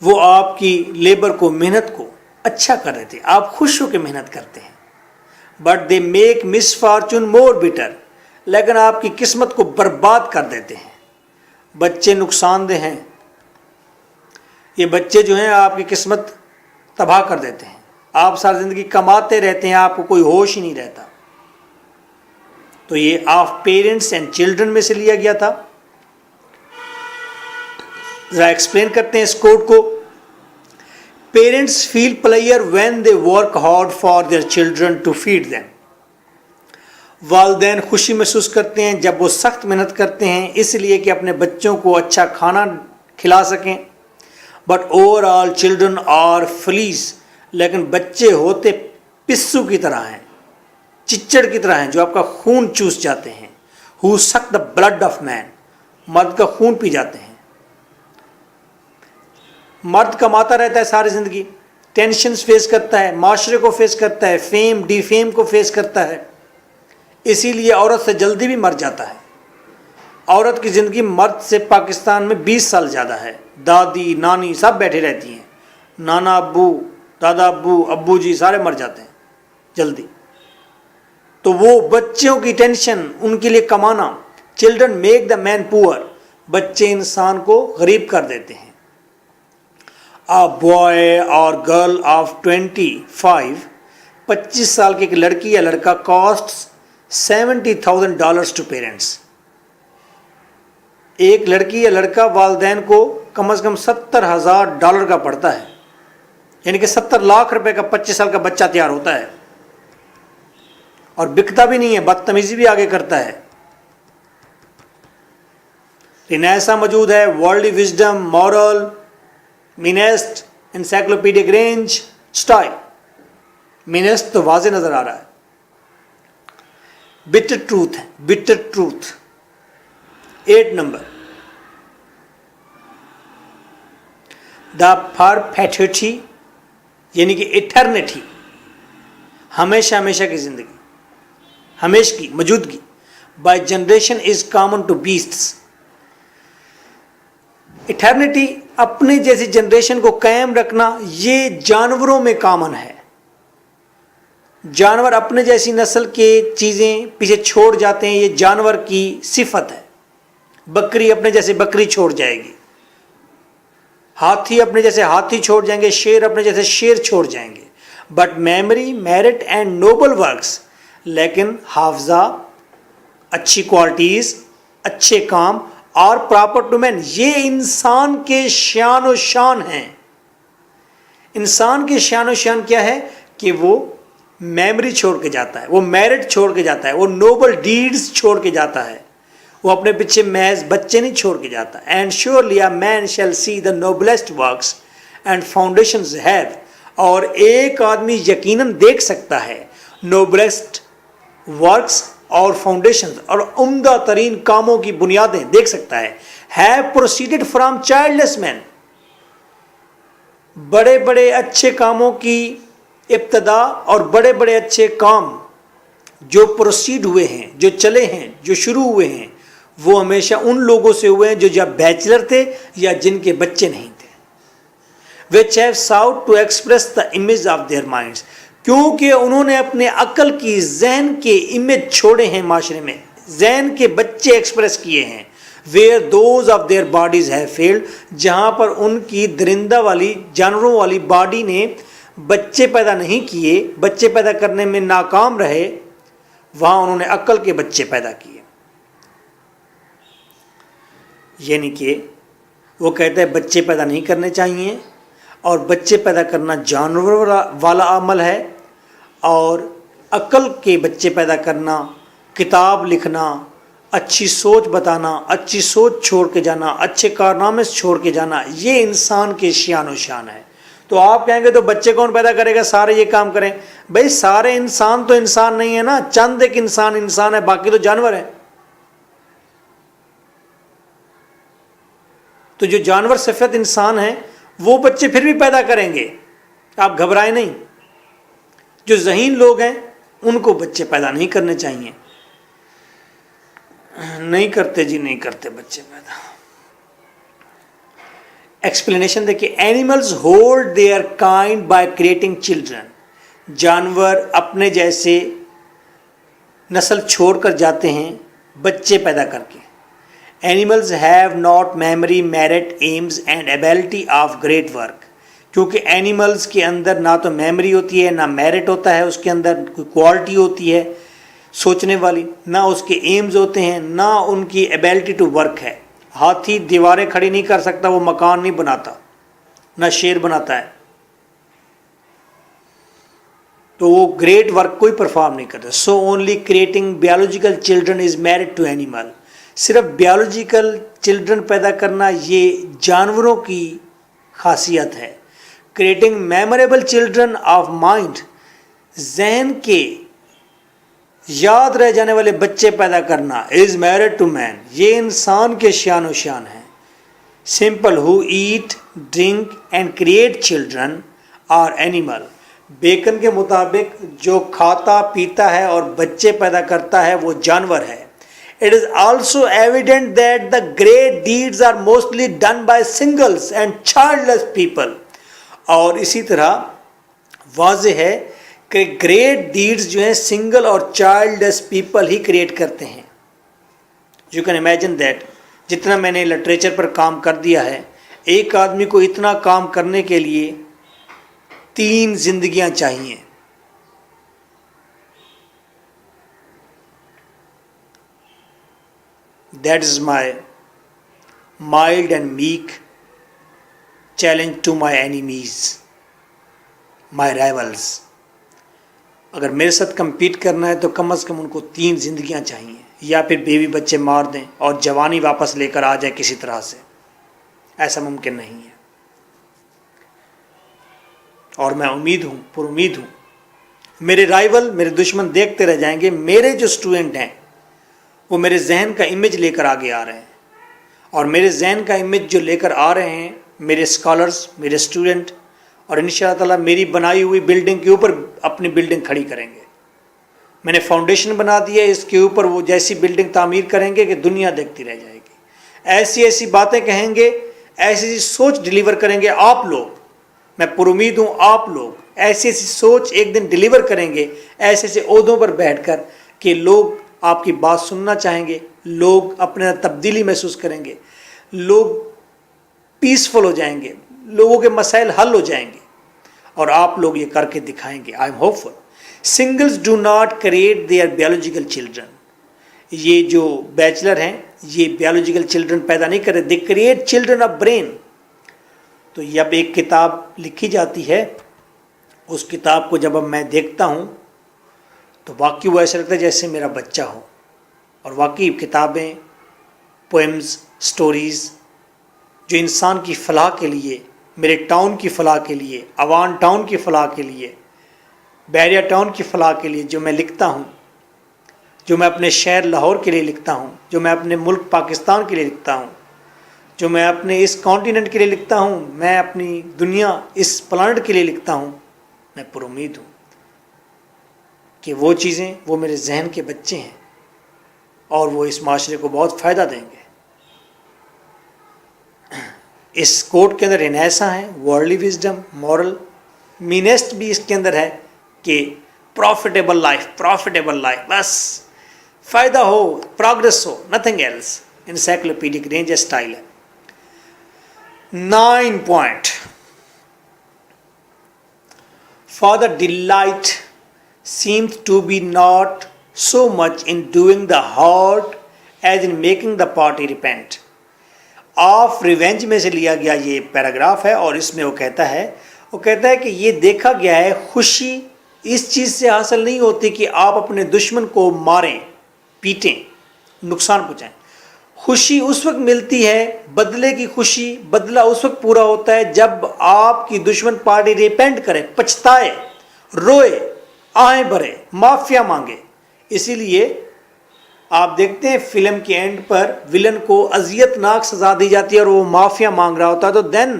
وہ آپ کی لیبر کو, محنت کو اچھا کر رہے تھے, آپ خوش ہو کے محنت کرتے ہیں, but they make miss fortune more better, لیکن آپ کی قسمت کو برباد کر دیتے ہیں. بچے نقصان دہ ہیں, یہ بچے جو ہیں آپ کی قسمت تباہ کر دیتے ہیں. آپ ساری زندگی کماتے رہتے ہیں, آپ کو کوئی ہوش ہی نہیں رہتا. تو یہ آف پیرنٹس اینڈ چلڈرن میں سے لیا گیا تھا. ذرا ایکسپلین کرتے ہیں اس کوڈ کو. Parents feel player when they work hard for their children to feed them. والدین خوشی محسوس کرتے ہیں جب وہ سخت محنت کرتے ہیں اس لیے کہ اپنے بچوں کو اچھا کھانا کھلا سکیں. But over all children are flies, لیکن بچے ہوتے پسو کی طرح ہیں, چچڑ کی طرح ہیں جو آپ کا خون چوس جاتے ہیں. ہو سک دا بلڈ آف مین, مرد کا خون پی جاتے ہیں. مرد کماتا رہتا ہے ساری زندگی, ٹینشنز فیس کرتا ہے, معاشرے کو فیس کرتا ہے, فیم ڈی فیم کو فیس کرتا ہے. اسی لیے عورت سے جلدی بھی مر جاتا ہے. عورت کی زندگی مرد سے پاکستان میں 20 سال زیادہ ہے. دادی نانی سب بیٹھے رہتی ہیں, نانا ابو, دادا ابو, ابو جی سارے مر جاتے ہیں جلدی. تو وہ بچوں کی ٹینشن, ان کے لیے کمانا. چلڈرن میک دا مین پور, بچے انسان کو غریب کر دیتے ہیں. A boy or girl of 25 سال کی ایک لڑکی یا لڑکا کاسٹ $70,000 ٹو پیرنٹس. ایک لڑکی یا لڑکا والدین کو کم از کم $70,000 کا پڑتا ہے, یعنی کہ 70 لاکھ روپے کا 25 سال کا بچہ تیار ہوتا ہے. اور بکتا بھی نہیں ہے, بدتمیزی بھی آگے کرتا ہے. رینیسا موجود ہے, worldly wisdom, moral, meanest, encyclopedic range, style. Meanest تو واضح نظر آ رہا ہے. بٹر ٹروتھ ہے, بٹر ٹروتھ. 8 نمبر, دا پرپیچوٹی یعنی کہ ایٹرنیٹی, ہمیشہ ہمیشہ کی زندگی, ہمیشہ کی موجودگی. By generation is common to beasts. Eternity اپنے جیسی جنریشن کو قائم رکھنا یہ جانوروں میں کامن ہے. جانور اپنے جیسی نسل کے چیزیں پیچھے چھوڑ جاتے ہیں, یہ جانور کی صفت ہے. بکری اپنے جیسے بکری چھوڑ جائے گی, ہاتھی اپنے جیسے ہاتھی چھوڑ جائیں گے, شیر اپنے جیسے شیر چھوڑ جائیں گے. But memory, merit and Nobel works, لیکن حافظہ, اچھی کوالٹیز, اچھے کام اور پراپر ٹو مین, یہ انسان کے شان و شان ہیں. انسان کے شان و شان کیا ہے کہ وہ میموری چھوڑ کے جاتا ہے, وہ میرٹ چھوڑ کے جاتا ہے, وہ نوبل ڈیڈز چھوڑ کے جاتا ہے, وہ اپنے پیچھے محض بچے نہیں چھوڑ کے جاتا. And surely a man shall see the noblest works and foundations have اور ایک آدمی یقیناً دیکھ سکتا ہے نوبلیسٹ ورکس اور فاؤنڈیشنز اور عمدہ ترین کاموں کی بنیادیں دیکھ سکتا ہے have proceeded from childless men. بڑے بڑے اچھے کاموں کی ابتدا اور بڑے بڑے اچھے کام جو پروسیڈ ہوئے ہیں، جو چلے ہیں، جو شروع ہوئے ہیں، وہ ہمیشہ ان لوگوں سے ہوئے ہیں جو یا بیچلر تھے یا جن کے بچے نہیں تھے. which have sought to express the image of their minds. کیونکہ انہوں نے اپنے عقل کی، ذہن کے امیج چھوڑے ہیں معاشرے میں، ذہن کے بچے ایکسپریس کیے ہیں. where those of their bodies have failed. جہاں پر ان کی درندہ والی، جانوروں والی باڈی نے بچے پیدا نہیں کیے، بچے پیدا کرنے میں ناکام رہے، وہاں انہوں نے عقل کے بچے پیدا کیے. یعنی کہ وہ کہتے ہیں بچے پیدا نہیں کرنے چاہیے، اور بچے پیدا کرنا جانور والا عمل ہے، اور عقل کے بچے پیدا کرنا، کتاب لکھنا، اچھی سوچ بتانا، اچھی سوچ چھوڑ کے جانا، اچھے کارنامے چھوڑ کے جانا، یہ انسان کے شان و شان ہے. تو آپ کہیں گے تو بچے کون پیدا کرے گا، سارے یہ کام کریں. بھائی سارے انسان تو انسان نہیں ہے نا، چند ایک انسان ہے، باقی تو جانور ہیں. تو جو جانور صفت انسان ہیں وہ بچے پھر بھی پیدا کریں گے، آپ گھبرائیں نہیں. جو ذہین لوگ ہیں ان کو بچے پیدا نہیں کرنے چاہیے. نہیں کرتے جی، نہیں کرتے بچے پیدا. ایکسپلینیشن دیکھیے، animals hold their kind by creating children. جانور اپنے جیسے نسل چھوڑ کر جاتے ہیں بچے پیدا کر کے. Animals have not memory, merit, aims and ability of great work. کیونکہ اینیملز کے اندر نہ تو میموری ہوتی ہے، نہ میرٹ ہوتا ہے، اس کے اندر کوئی کوالٹی ہوتی ہے سوچنے والی، نہ اس کے ایمز ہوتے ہیں، نہ ان کی ایبلٹی ٹو ورک ہے. ہاتھی دیواریں کھڑی نہیں کر سکتا، وہ مکان نہیں بناتا، نہ شیر بناتا ہے. تو وہ گریٹ ورک کوئی پرفارم نہیں کرتا. So only creating biological children is merit to animal. صرف بیولوجیکل چلڈرن پیدا کرنا یہ جانوروں کی خاصیت ہے. Creating memorable children of mind, ذہن کے یاد رہ جانے والے بچے پیدا کرنا، از میرٹ ٹو مین، یہ انسان کے شان و شان ہے. Simple who eat, drink and create children are animal. Bacon کے مطابق جو کھاتا پیتا ہے اور بچے پیدا کرتا ہے وہ جانور ہے. It is also evident that the great deeds are mostly done by singles and childless people. اور اسی طرح واضح ہے کہ گریٹ ڈیڈز جو ہیں سنگل اور چائلڈلیس پیپل ہی کریٹ کرتے ہیں. You can imagine that جتنا میں نے لٹریچر پر کام کر دیا ہے، ایک آدمی کو اتنا کام کرنے کے لیے 3 زندگیاں چاہیے. That is my mild and meek challenge to my enemies, my rivals. اگر میرے ساتھ کمپیٹ کرنا ہے تو کم از کم ان کو 3 زندگیاں چاہیے، یا پھر بیوی بچے مار دیں اور جوانی واپس لے کر آ جائے کسی طرح سے. ایسا ممکن نہیں ہے. اور میں پر امید ہوں میرے رائیول، میرے دشمن دیکھتے رہ جائیں گے. میرے جو اسٹوڈنٹ ہیں وہ میرے ذہن کا امیج لے کر آگے آ رہے ہیں، اور میرے ذہن کا امیج جو لے کر آ رہے ہیں میرے اسکالرز، میرے اسٹوڈنٹ، اور انشاءاللہ تعالیٰ میری بنائی ہوئی بلڈنگ کے اوپر اپنی بلڈنگ کھڑی کریں گے. میں نے فاؤنڈیشن بنا دی ہے، اس کے اوپر وہ جیسی بلڈنگ تعمیر کریں گے کہ دنیا دیکھتی رہ جائے گی. ایسی ایسی باتیں کہیں گے، ایسی ایسی سوچ ڈیلیور کریں گے آپ لوگ. میں پر امید ہوں آپ لوگ ایسی ایسی سوچ ایک دن ڈیلیور کریں گے، ایسے ایسے عہدوں پر بیٹھ کر کہ لوگ آپ کی بات سننا چاہیں گے، لوگ اپنے تبدیلی محسوس کریں گے، لوگ پیسفل ہو جائیں گے، لوگوں کے مسائل حل ہو جائیں گے، اور آپ لوگ یہ کر کے دکھائیں گے. آئی ایم ہوپ فل. Singles do not create their biological children. یہ جو بیچلر ہیں یہ بیولوجیکل چلڈرن پیدا نہیں کرتے، they create children of brain. تو یہ اب ایک کتاب لکھی جاتی ہے، اس کتاب کو جب اب میں دیکھتا ہوں تو واقعی وہ ایسا لگتا ہے جیسے میرا بچہ ہو. اور واقعی کتابیں، پوئمز، سٹوریز جو انسان کی فلاح کے لیے میرے ٹاؤن کی فلاح کے لیے، اوان ٹاؤن کی فلاح کے لیے، بحریہ ٹاؤن کی فلاح کے لیے جو میں لکھتا ہوں، جو میں اپنے شہر لاہور کے لیے لکھتا ہوں، جو میں اپنے ملک پاکستان کے لیے لکھتا ہوں، جو میں اپنے اس کانٹیننٹ کے لیے لکھتا ہوں، میں اپنی دنیا اس پلانٹ کے لیے لکھتا ہوں، میں پر امید ہوں کہ وہ چیزیں وہ میرے ذہن کے بچے ہیں اور وہ اس معاشرے کو بہت فائدہ دیں گے۔ اس کوٹ کے اندر انیسا ہے، ورلڈلی وزڈم، مورل مینسٹ بھی اس کے اندر ہے کہ پروفیٹیبل لائف، بس فائدہ ہو، پروگرس ہو، نتھنگ ایلس۔ انسائکلوپیڈک رینج اسٹائل ہے۔ 9 point. For the delight seems to be not so much in doing the hurt as in making the party repent. Of revenge میں سے لیا گیا یہ پیراگراف ہے، اور اس میں وہ کہتا ہے کہ یہ دیکھا گیا ہے خوشی اس چیز سے حاصل نہیں ہوتی کہ آپ اپنے دشمن کو ماریں، پیٹیں، نقصان پہنچائیں۔ خوشی اس وقت ملتی ہے، بدلے کی خوشی، بدلہ اس وقت پورا ہوتا ہے جب آپ کی دشمن پارٹی ریپینٹ کرے، پچھتائے، روئے، آہیں بھرے، معافیا مانگے۔ اسی لیے آپ دیکھتے ہیں فلم کے اینڈ پر ولن کو اذیت ناک سزا دی جاتی ہے اور وہ معافیا مانگ رہا ہوتا ہے، تو دین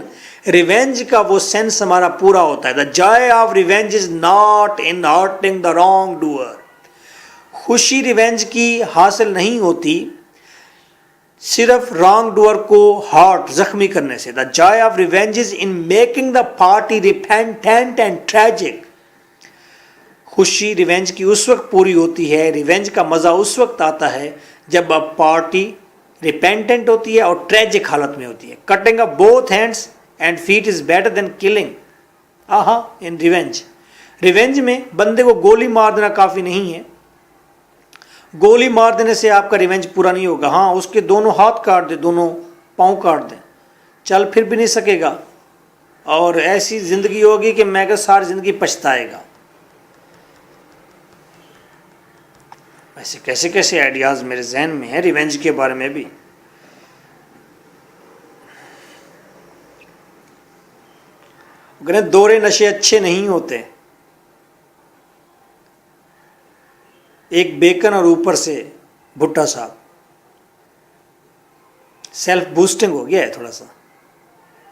ریونج کا وہ سینس ہمارا پورا ہوتا ہے۔ The joy of revenge is not in hurting the wrong doer. خوشی ریونج کی حاصل نہیں ہوتی صرف رانگ ڈوئر کو ہارٹ زخمی کرنے سے۔ The joy of revenge is in making the party repentant and tragic. خوشی ریونج کی اس وقت پوری ہوتی ہے، ریونج کا مزہ اس وقت آتا ہے جب اب پارٹی ریپینٹنٹ ہوتی ہے اور ٹریجک حالت میں ہوتی ہے۔ Cutting up both hands and feet is better than killing in revenge. Revenge میں بندے کو گولی مار دینا کافی نہیں ہے، گولی مار دینے سے آپ کا ریونج پورا نہیں ہوگا۔ ہاں، اس کے دونوں ہاتھ کاٹ دیں، دونوں پاؤں کاٹ دیں، چل پھر بھی نہیں سکے گا، اور ایسی زندگی ہوگی کہ میں کہ ساری زندگی پچھتائے گا۔ ایسے کیسے کیسے آئیڈیاز میرے ذہن میں ہیں ریونج کے بارے میں بھی۔ دورے نشے اچھے نہیں ہوتے۔ ایک بیکن اور اوپر سے بھٹا صاحب، سیلف بوسٹنگ ہو گیا ہے تھوڑا سا،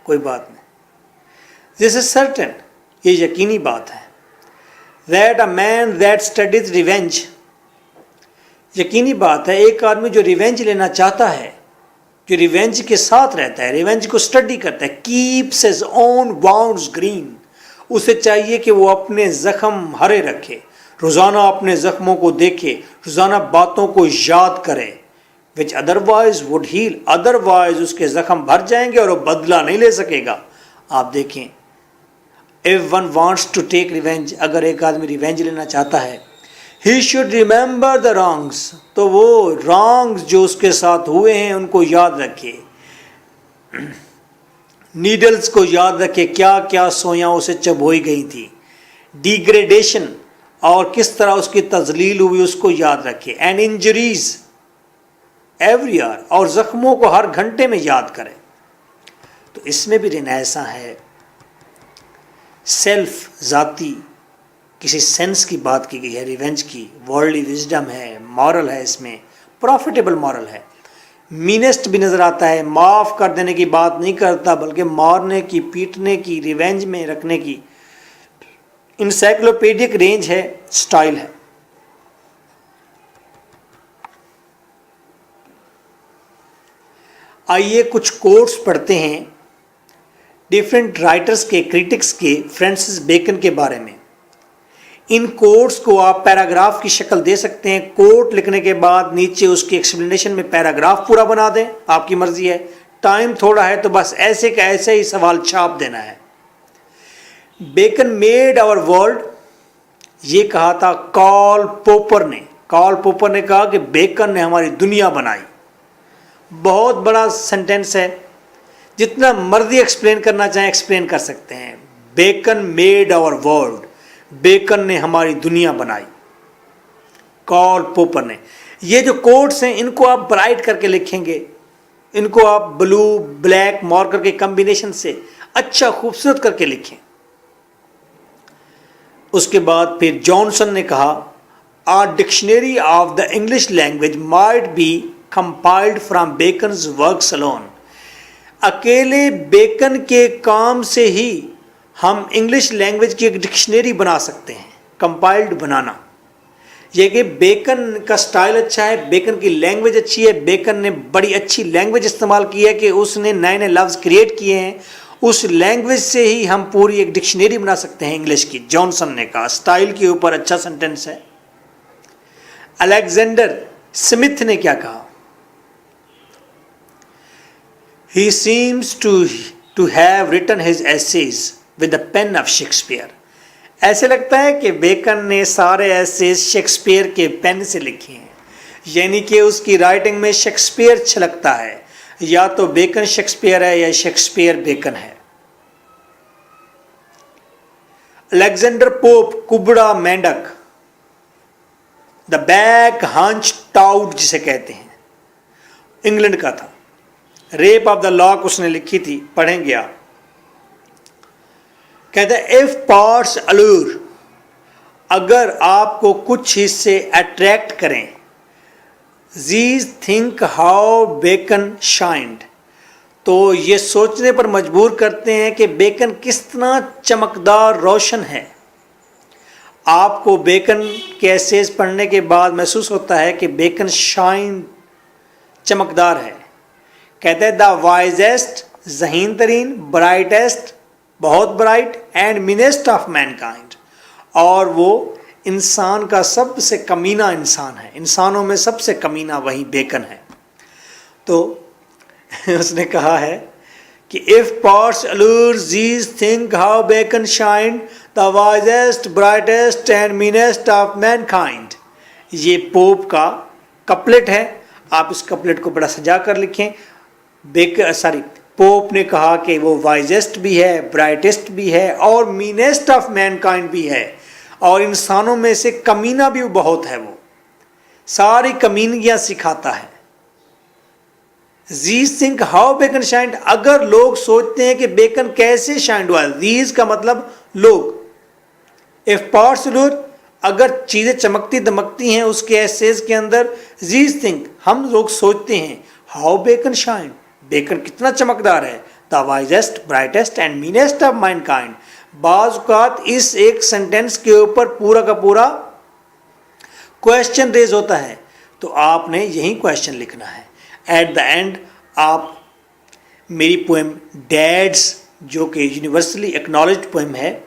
کوئی بات نہیں۔ دس از سرٹن، یہ یقینی بات ہے۔ That a mean that studies revenge, یقینی بات ہے ایک آدمی جو ریونج لینا چاہتا ہے، جو ریونج کے ساتھ رہتا ہے، ریونج کو اسٹڈی کرتا ہے، کیپس ہز اون وانڈز گرین، اسے چاہیے کہ وہ اپنے زخم ہرے رکھے، روزانہ اپنے زخموں کو دیکھے، روزانہ باتوں کو یاد کرے، which otherwise would heal، otherwise اس کے زخم بھر جائیں گے اور وہ بدلہ نہیں لے سکے گا۔ آپ دیکھیں if one wants to take revenge، اگر ایک آدمی ریونج لینا چاہتا ہے، he should remember the wrongs، تو وہ wrongs جو اس کے ساتھ ہوئے ہیں ان کو یاد رکھے، نیڈلز کو یاد رکھے، کیا کیا سویاں اسے چبھوئی گئی تھی، ڈیگریڈیشن اور کس طرح اس کی تذلیل ہوئی اس کو یاد رکھے، اینڈ انجریز ایوری آر، اور زخموں کو ہر گھنٹے میں یاد کرے۔ تو اس میں بھی رینیسا ہے، سیلف ذاتی کسی سینس کی بات کی گئی ہے ریونج کی، ورلڈلی وزڈم ہے، مورل ہے، اس میں پروفیٹیبل مورل ہے، مینسٹ بھی نظر آتا ہے، معاف کر دینے کی بات نہیں کرتا بلکہ مارنے کی، پیٹنے کی، ریونج میں رکھنے کی۔ انسائکلوپیڈک رینج ہے، سٹائل ہے۔ آئیے کچھ کوٹس پڑھتے ہیں ڈیفرنٹ رائٹرز کے، کریٹکس کے، فرانسس بیکن کے بارے میں۔ ان کوٹس کو آپ پیراگراف کی شکل دے سکتے ہیں، کوٹ لکھنے کے بعد نیچے اس کی ایکسپلینیشن میں پیراگراف پورا بنا دیں، آپ کی مرضی ہے۔ ٹائم تھوڑا ہے تو بس ایسے کا ایسے ہی سوال چھاپ دینا ہے۔ بیکن میڈ آور ورلڈ، یہ کہا تھا کارل پوپر نے۔ کارل پوپر نے کہا کہ بیکن نے ہماری دنیا بنائی۔ بہت بڑا سینٹینس ہے، جتنا مرضی ایکسپلین کرنا چاہیں ایکسپلین کر سکتے ہیں۔ بیکن میڈ آور ورلڈ، بیکن نے ہماری دنیا بنائی، کارل پوپر نے۔ یہ جو کوٹس ہیں ان کو آپ برائٹ کر کے لکھیں گے، ان کو آپ بلو بلیک مارکر کے کمبینیشن سے اچھا خوبصورت کر کے لکھیں. اس کے بعد پھر جانسن نے کہا A dictionary of the English language might be compiled from Bacon's works alone. اکیلے بیکن کے کام سے ہی ہم انگلش لینگویج کی ایک ڈکشنری بنا سکتے ہیں. کمپائلڈ بنانا یہ کہ بیکن کا سٹائل اچھا ہے, بیکن کی لینگویج اچھی ہے, بیکن نے بڑی اچھی لینگویج استعمال کی ہے کہ اس نے نئے نئے لفظ کریٹ کیے ہیں, اس لینگویج سے ہی ہم پوری ایک ڈکشنری بنا سکتے ہیں انگلش کی. جانسن نے کہا. سٹائل کے اوپر اچھا سینٹینس ہے. الیگزینڈر سمتھ نے کیا کہا؟ He seems to have written his essays with the pen of Shakespeare. ایسے لگتا ہے کہ بیکن نے سارے ایسیز شیکسپیئر کے پین سے لکھے ہیں, یعنی کہ اس کی رائٹنگ میں شیکسپیئر چھلکتا ہے. یا تو بیکن شیکسپیئر ہے یا شیکسپیئر بیکن ہے. الیگزینڈر پوپ کبڑا مینڈک, دا بیک ہنچ ٹاؤٹ جسے کہتے ہیں, انگلینڈ کا تھا. ریپ آف دا لاک اس نے لکھی تھی, پڑھیں گے آپ. کہتا ہے ایف پارٹس الور, اگر آپ کو کچھ حصے اٹریکٹ کریں, زیز تھنک ہاؤ بیکن شائنڈ, تو یہ سوچنے پر مجبور کرتے ہیں کہ بیکن کس طرح چمکدار روشن ہے. آپ کو بیکن کے ایسیز پڑھنے کے بعد محسوس ہوتا ہے کہ بیکن شائن چمکدار ہے. کہتے ہیں دا وائزسٹ, ذہین ترین, برائٹسٹ, بہت برائٹ, and meanest of mankind, اور وہ انسان کا سب سے کمینہ انسان ہے. انسانوں میں سب سے کمینہ وہی بیکن ہے. تو اس نے کہا ہے کہ if parts allure these think how bacon shined, the wisest, brightest and meanest of mankind. یہ پوپ کا کپلٹ ہے. آپ اس کپلٹ کو بڑا سجا کر لکھیں. پوپ نے کہا کہ وہ وائزسٹ بھی ہے, برائٹسٹ بھی ہے, اور مینسٹ آف مین کائنڈ بھی ہے, اور انسانوں میں سے کمینہ بھی بہت ہے. وہ ساری کمینگیاں سکھاتا ہے. زیز تھنک ہاؤ بیکن شائنڈ, اگر لوگ سوچتے ہیں کہ بیکن کیسے شائنڈ ہوا. زیز کا مطلب لوگ. اف پارٹس لور, اگر چیزیں چمکتی دمکتی ہیں اس کے ایسیز کے اندر. زیز تھنک, ہم لوگ سوچتے ہیں, ہاؤ بیکن شائنڈ, بیکن کتنا چمکدار ہے. The wisest, brightest and meanest of mankind. بعض اوقات اس ایک سینٹینس کے اوپر پورا کا پورا کوشچن ریز ہوتا ہے, تو آپ نے یہی کوشچن لکھنا ہے. ایٹ دا اینڈ آپ میری پوئم ڈیڈز, جو کہ یونیورسلی ایکنالجڈ پوئم ہے,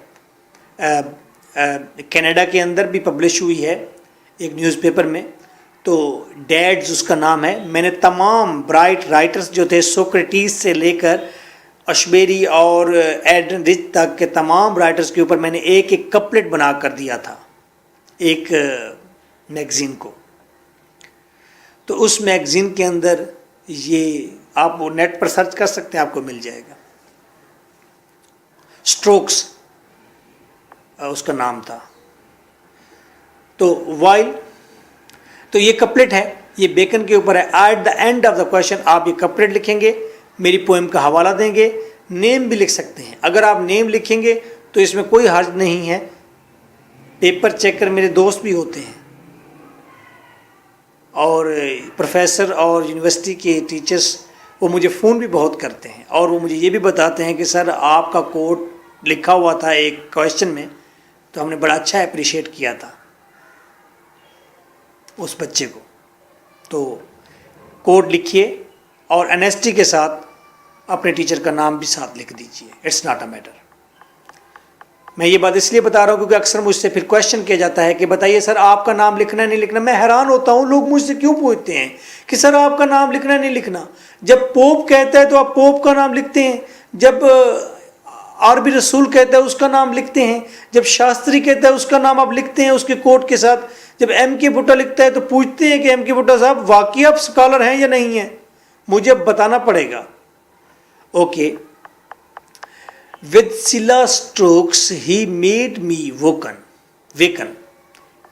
کینیڈا کے اندر بھی پبلش ہوئی ہے ایک نیوز پیپر میں, تو ڈیڈز اس کا نام ہے. میں نے تمام برائٹ رائٹرز جو تھے, سوکریٹیز سے لے کر اشبیری اور ایڈن رچ تک کے تمام رائٹرز کے اوپر میں نے ایک ایک کپلٹ بنا کر دیا تھا ایک میگزین کو. تو اس میگزین کے اندر یہ آپ وہ نیٹ پر سرچ کر سکتے ہیں, آپ کو مل جائے گا. اسٹروکس اس کا نام تھا. تو وائل, تو یہ کپلٹ ہے, یہ بیکن کے اوپر ہے. At the end of the question آپ یہ کپلٹ لکھیں گے, میری پوئم کا حوالہ دیں گے, نیم بھی لکھ سکتے ہیں. اگر آپ نیم لکھیں گے تو اس میں کوئی حرج نہیں ہے. پیپر چیکر میرے دوست بھی ہوتے ہیں, اور پروفیسر اور یونیورسٹی کے ٹیچرز, وہ مجھے فون بھی بہت کرتے ہیں, اور وہ مجھے یہ بھی بتاتے ہیں کہ سر آپ کا کوٹ لکھا ہوا تھا ایک کویشچن میں, تو ہم نے بڑا اچھا اپریشیٹ کیا تھا اس بچے کو. تو کوڈ لکھیے اور انیسٹی کے ساتھ اپنے ٹیچر کا نام بھی ساتھ لکھ دیجیے. It's not a matter. میں یہ بات اس لیے بتا رہا ہوں کیونکہ اکثر مجھ سے پھر کویشچن کیا جاتا ہے کہ بتائیے سر آپ کا نام لکھنا نہیں لکھنا. میں حیران ہوتا ہوں, لوگ مجھ سے کیوں پوچھتے ہیں کہ سر آپ کا نام لکھنا نہیں لکھنا. جب پوپ کہتا ہے تو آپ پوپ کا نام لکھتے ہیں, جب آر بی رسول کہتا ہے اس کا نام لکھتے ہیں, جب شاستری کہتا ہے اس کا نام آپ لکھتے ہیں اس کے کوٹ کے ساتھ, جب ایم کے بھٹا لکھتا ہے تو پوچھتے ہیں کہ ایم کے بھٹا صاحب واقعی آپ اسکالر ہیں یا نہیں ہیں, مجھے اب بتانا پڑے گا. Okay. With Scylla strokes he made me waken.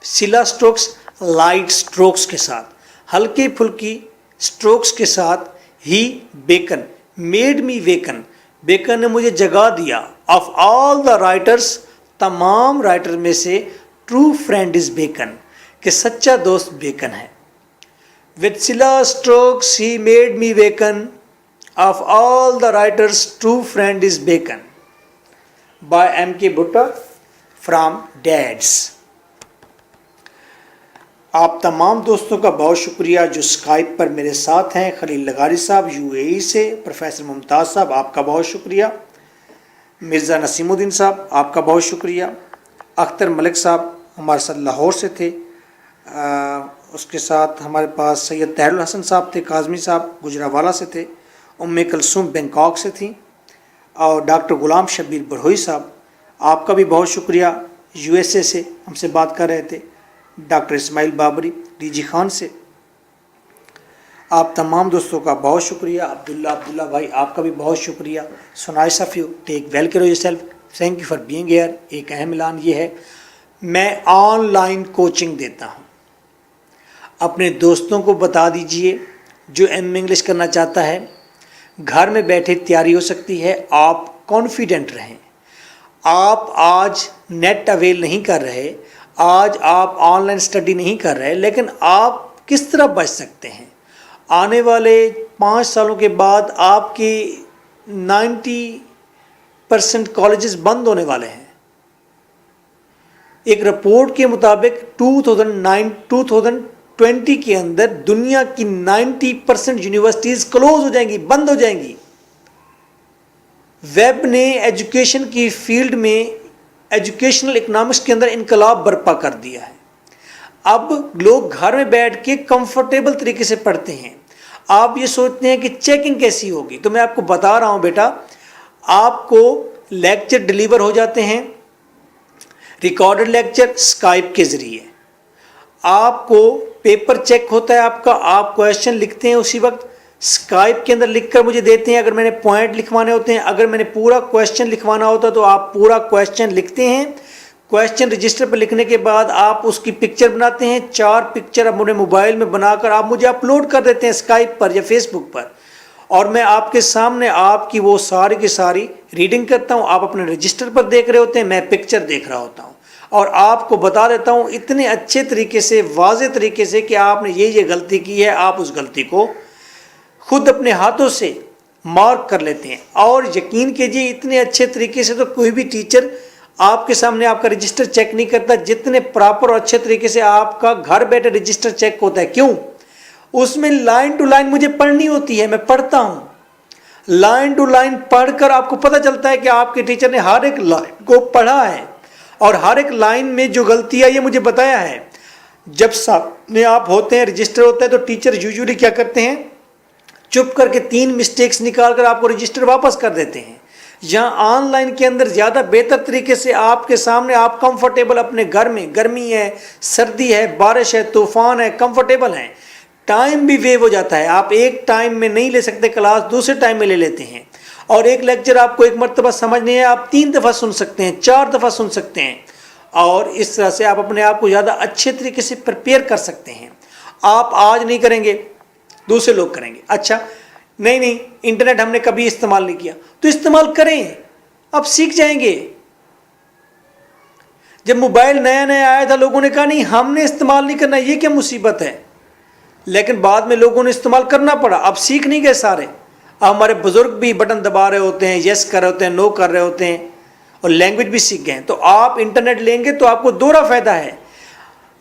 Scylla strokes light strokes کے ساتھ, ہلکی پھلکی strokes کے ساتھ, he waken, made me waken, Bacon نے مجھے جگا دیا. آف آل دا رائٹرس, تمام رائٹر میں سے ٹرو فرینڈ از بیکن, کہ سچا دوست بیکن ہے. With Scylla strokes he made me waken. Of all the writers, true friend is Bacon. By M.K. Bhutta from Dads. آپ تمام دوستوں کا بہت شکریہ جو اسکائپ پر میرے ساتھ ہیں. خلیل لغاری صاحب UAE سے, پروفیسر ممتاز صاحب آپ کا بہت شکریہ, مرزا نسیم الدین صاحب آپ کا بہت شکریہ, اختر ملک صاحب ہمارے ساتھ لاہور سے تھے, اس کے ساتھ ہمارے پاس سید طاہر الحسن صاحب تھے, کاظمی صاحب گجرانوالہ سے تھے, کلثوم بینکاک سے تھیں, اور ڈاکٹر غلام شبیر بڑھوئی صاحب آپ کا بھی بہت شکریہ USA سے ہم سے بات کر رہے تھے, ڈاکٹر اسماعیل بابری DG خان سے. آپ تمام دوستوں کا بہت شکریہ. عبداللہ بھائی آپ کا بھی بہت شکریہ. So nice of you, take well care of yourself, thank you for being here. ایک اہم اعلان یہ ہے, میں آن لائن کوچنگ دیتا ہوں. اپنے دوستوں کو بتا دیجئے جو ایم انگلش کرنا چاہتا ہے, گھر میں بیٹھے تیاری ہو سکتی ہے. آپ کانفیڈنٹ رہیں. آپ آج نیٹ اویل نہیں کر رہے, آج آپ آن لائن اسٹڈی نہیں کر رہے, لیکن آپ کس طرح بچ سکتے ہیں. آنے والے 5 سالوں کے بعد آپ کی 90% کالجز بند ہونے والے ہیں. ایک رپورٹ کے مطابق 2020 کے اندر دنیا کی 90% یونیورسٹیز کلوز ہو جائیں گی, بند ہو جائیں گی. ویب نے ایجوکیشن کی فیلڈ میں, ایجوکیشنل اکنامکس کے اندر انقلاب برپا کر دیا ہے. اب لوگ گھر میں بیٹھ کے کمفرٹیبل طریقے سے پڑھتے ہیں. آپ یہ سوچتے ہیں کہ چیکنگ کیسی ہوگی, تو میں آپ کو بتا رہا ہوں بیٹا, آپ کو لیکچر ڈیلیور ہو جاتے ہیں, ریکارڈڈ لیکچر اسکائپ کے ذریعے. آپ کو پیپر چیک ہوتا ہے آپ کا, آپ کویشچن لکھتے ہیں اسی وقت, اسکائپ کے اندر لکھ کر مجھے دیتے ہیں. اگر میں نے پوائنٹ لکھوانے ہوتے ہیں, اگر میں نے پورا کویشچن لکھوانا ہوتا ہے تو آپ پورا کویشچن لکھتے ہیں. کویشچن رجسٹر پر لکھنے کے بعد آپ اس کی پکچر بناتے ہیں. 4 پکچر اپنے موبائل میں بنا کر آپ مجھے اپلوڈ کر دیتے ہیں اسکائپ پر یا فیس بک پر, اور میں آپ کے سامنے آپ کی وہ ساری کی ساری ریڈنگ کرتا ہوں. آپ اپنے رجسٹر پر دیکھ رہے ہوتے ہیں, میں پکچر دیکھ رہا ہوتا ہوں, اور آپ کو بتا دیتا ہوں اتنے اچھے طریقے سے, واضح طریقے سے کہ آپ نے یہ غلطی کی ہے, آپ اس غلطی کو خود اپنے ہاتھوں سے مارک کر لیتے ہیں. اور یقین کیجیے اتنے اچھے طریقے سے تو کوئی بھی ٹیچر آپ کے سامنے آپ کا رجسٹر چیک نہیں کرتا جتنے پراپر اور اچھے طریقے سے آپ کا گھر بیٹھے رجسٹر چیک ہوتا ہے. کیوں؟ اس میں لائن ٹو لائن مجھے پڑھنی ہوتی ہے, میں پڑھتا ہوں. لائن ٹو لائن پڑھ کر آپ کو پتہ چلتا ہے کہ آپ کے ٹیچر نے ہر ایک لائن کو پڑھا ہے, اور ہر ایک لائن میں جو غلطی ہے یہ مجھے بتایا ہے. جب سامنے آپ ہوتے ہیں, رجسٹر ہوتا ہے, تو ٹیچر یوزولی کیا کرتے ہیں, چپ کر کے 3 مسٹیکس نکال کر آپ کو رجسٹر واپس کر دیتے ہیں. یہاں آن لائن کے اندر زیادہ بہتر طریقے سے آپ کے سامنے آپ کمفرٹیبل اپنے گھر میں, گرمی ہے, سردی ہے, بارش ہے, طوفان ہے, کمفرٹیبل ہیں. ٹائم بھی ویو ہو جاتا ہے, آپ ایک ٹائم میں نہیں لے سکتے کلاس, دوسرے ٹائم میں لے لیتے ہیں. اور ایک لیکچر آپ کو ایک مرتبہ سمجھ نہیں ہے, آپ 3 دفعہ سن سکتے ہیں, 4 دفعہ سن سکتے ہیں, اور اس طرح سے آپ اپنے آپ کو زیادہ اچھے طریقے سے پریپیئر کر سکتے ہیں. آپ آج نہیں کریں گے, دوسرے لوگ کریں گے. اچھا نہیں انٹرنیٹ ہم نے کبھی استعمال نہیں کیا, تو استعمال کریں, اب سیکھ جائیں گے. جب موبائل نیا آیا تھا لوگوں نے کہا نہیں ہم نے استعمال نہیں کرنا, یہ کیا مصیبت ہے, لیکن بعد میں لوگوں نے استعمال کرنا پڑا. اب سیکھ نہیں گئے سارے, اب ہمارے بزرگ بھی بٹن دبا رہے ہوتے ہیں, یس کر رہے ہوتے ہیں, نو کر رہے ہوتے ہیں, اور لینگویج بھی سیکھ گئے ہیں. تو آپ انٹرنیٹ لیں گے تو آپ کو دوہرا فائدہ ہے.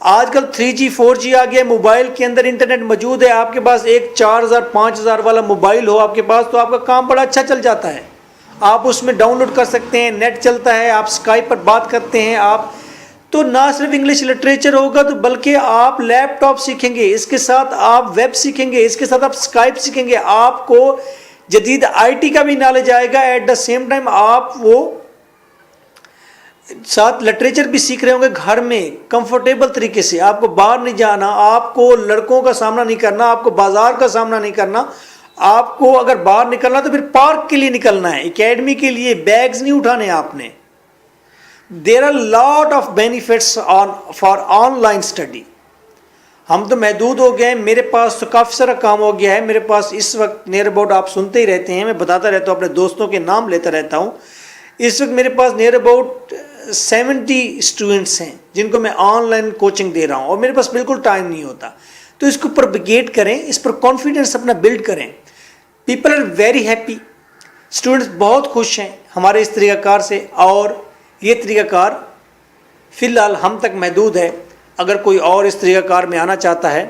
آج کل 3G 4G آ گیا, موبائل کے اندر انٹرنیٹ موجود ہے. آپ کے پاس ایک 4000 5000 والا موبائل ہو آپ کے پاس, تو آپ کا کام بڑا اچھا چل جاتا ہے. آپ اس میں ڈاؤن لوڈ کر سکتے ہیں, نیٹ چلتا ہے, آپ اسکائپ پر بات کرتے ہیں. آپ تو نہ صرف انگلش لٹریچر ہوگا, تو بلکہ آپ لیپ ٹاپ سیکھیں گے, اس کے ساتھ آپ ویب سیکھیں گے, اس کے ساتھ آپ اسکائپ سیکھیں گے. آپ کو جدید IT کا بھی نالج آئے گا. ایٹ دا سیم ٹائم آپ وہ ساتھ لٹریچر بھی سیکھ رہے ہوں گے گھر میں کمفرٹیبل طریقے سے. آپ کو باہر نہیں جانا, آپ کو لڑکوں کا سامنا نہیں کرنا, آپ کو بازار کا سامنا نہیں کرنا. آپ کو اگر باہر نکلنا تو پھر پارک کے لیے نکلنا ہے, اکیڈمی کے لیے بیگز نہیں اٹھانے آپ نے. There are lot of benefits for online study. ہم تو محدود ہو گئے ہیں, میرے پاس تو کافی سارا کام ہو گیا ہے. میرے پاس اس وقت نیئر اباؤٹ, آپ سنتے ہی رہتے ہیں, میں بتاتا رہتا ہوں, اپنے دوستوں کے نام لیتا رہتا ہوں. اس وقت میرے پاس نیئر اباؤٹ 70 اسٹوڈنٹس ہیں جن کو میں آن لائن کوچنگ دے رہا ہوں, اور میرے پاس بالکل ٹائم نہیں ہوتا. تو اس کو پروپیگیٹ کریں, اس پر کانفیڈنس اپنا بلڈ کریں. People are very happy, students بہت خوش ہیں ہمارے اس طریقہ کار سے, اور یہ طریقہ کار فی الحال ہم تک محدود ہے. اگر کوئی اور اس طریقہ کار میں آنا چاہتا ہے,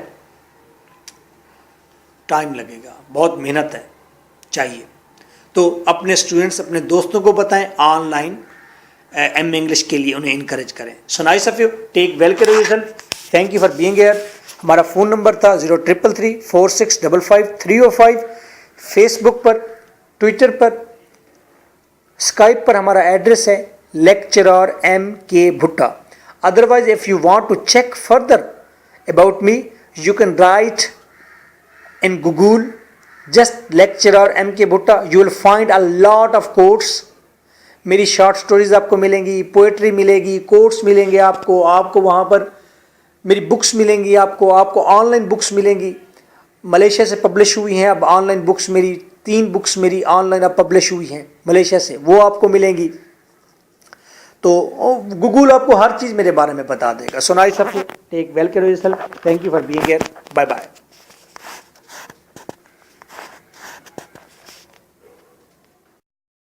ٹائم لگے گا, بہت محنت ہے, چاہیے. تو اپنے اسٹوڈنٹس, اپنے دوستوں کو بتائیں, آن لائن ایم انگلش کے لیے انہیں انکریج کریں. So nice of you, take well care of yourself. Thank you for being here. ہمارا فون نمبر تھا 03334655 فیس بک پر, ٹویٹر پر, اسکائپ پر ہمارا ایڈریس ہے lecturer MK Bhutta. Otherwise, if you want to check further about me, you can write in Google just lecturer MK Bhutta. You will find a lot of quotes. میری شارٹ سٹوریز آپ کو ملیں گی, پوئٹری ملے گی, کوٹس ملیں گے آپ کو وہاں پر میری بکس ملیں گی, آپ کو آن لائن بکس ملیں گی. ملیشیا سے پبلش ہوئی ہیں اب آن لائن بکس, میری 3 بکس میری آن لائن اب پبلش ہوئی ہیں ملیشیا سے, وہ آپ کو ملیں گی. تو گوگل آپ کو ہر چیز میرے بارے میں بتا دے گا. So nice of you, take well care of yourself. Thank you for being here. Bye bye.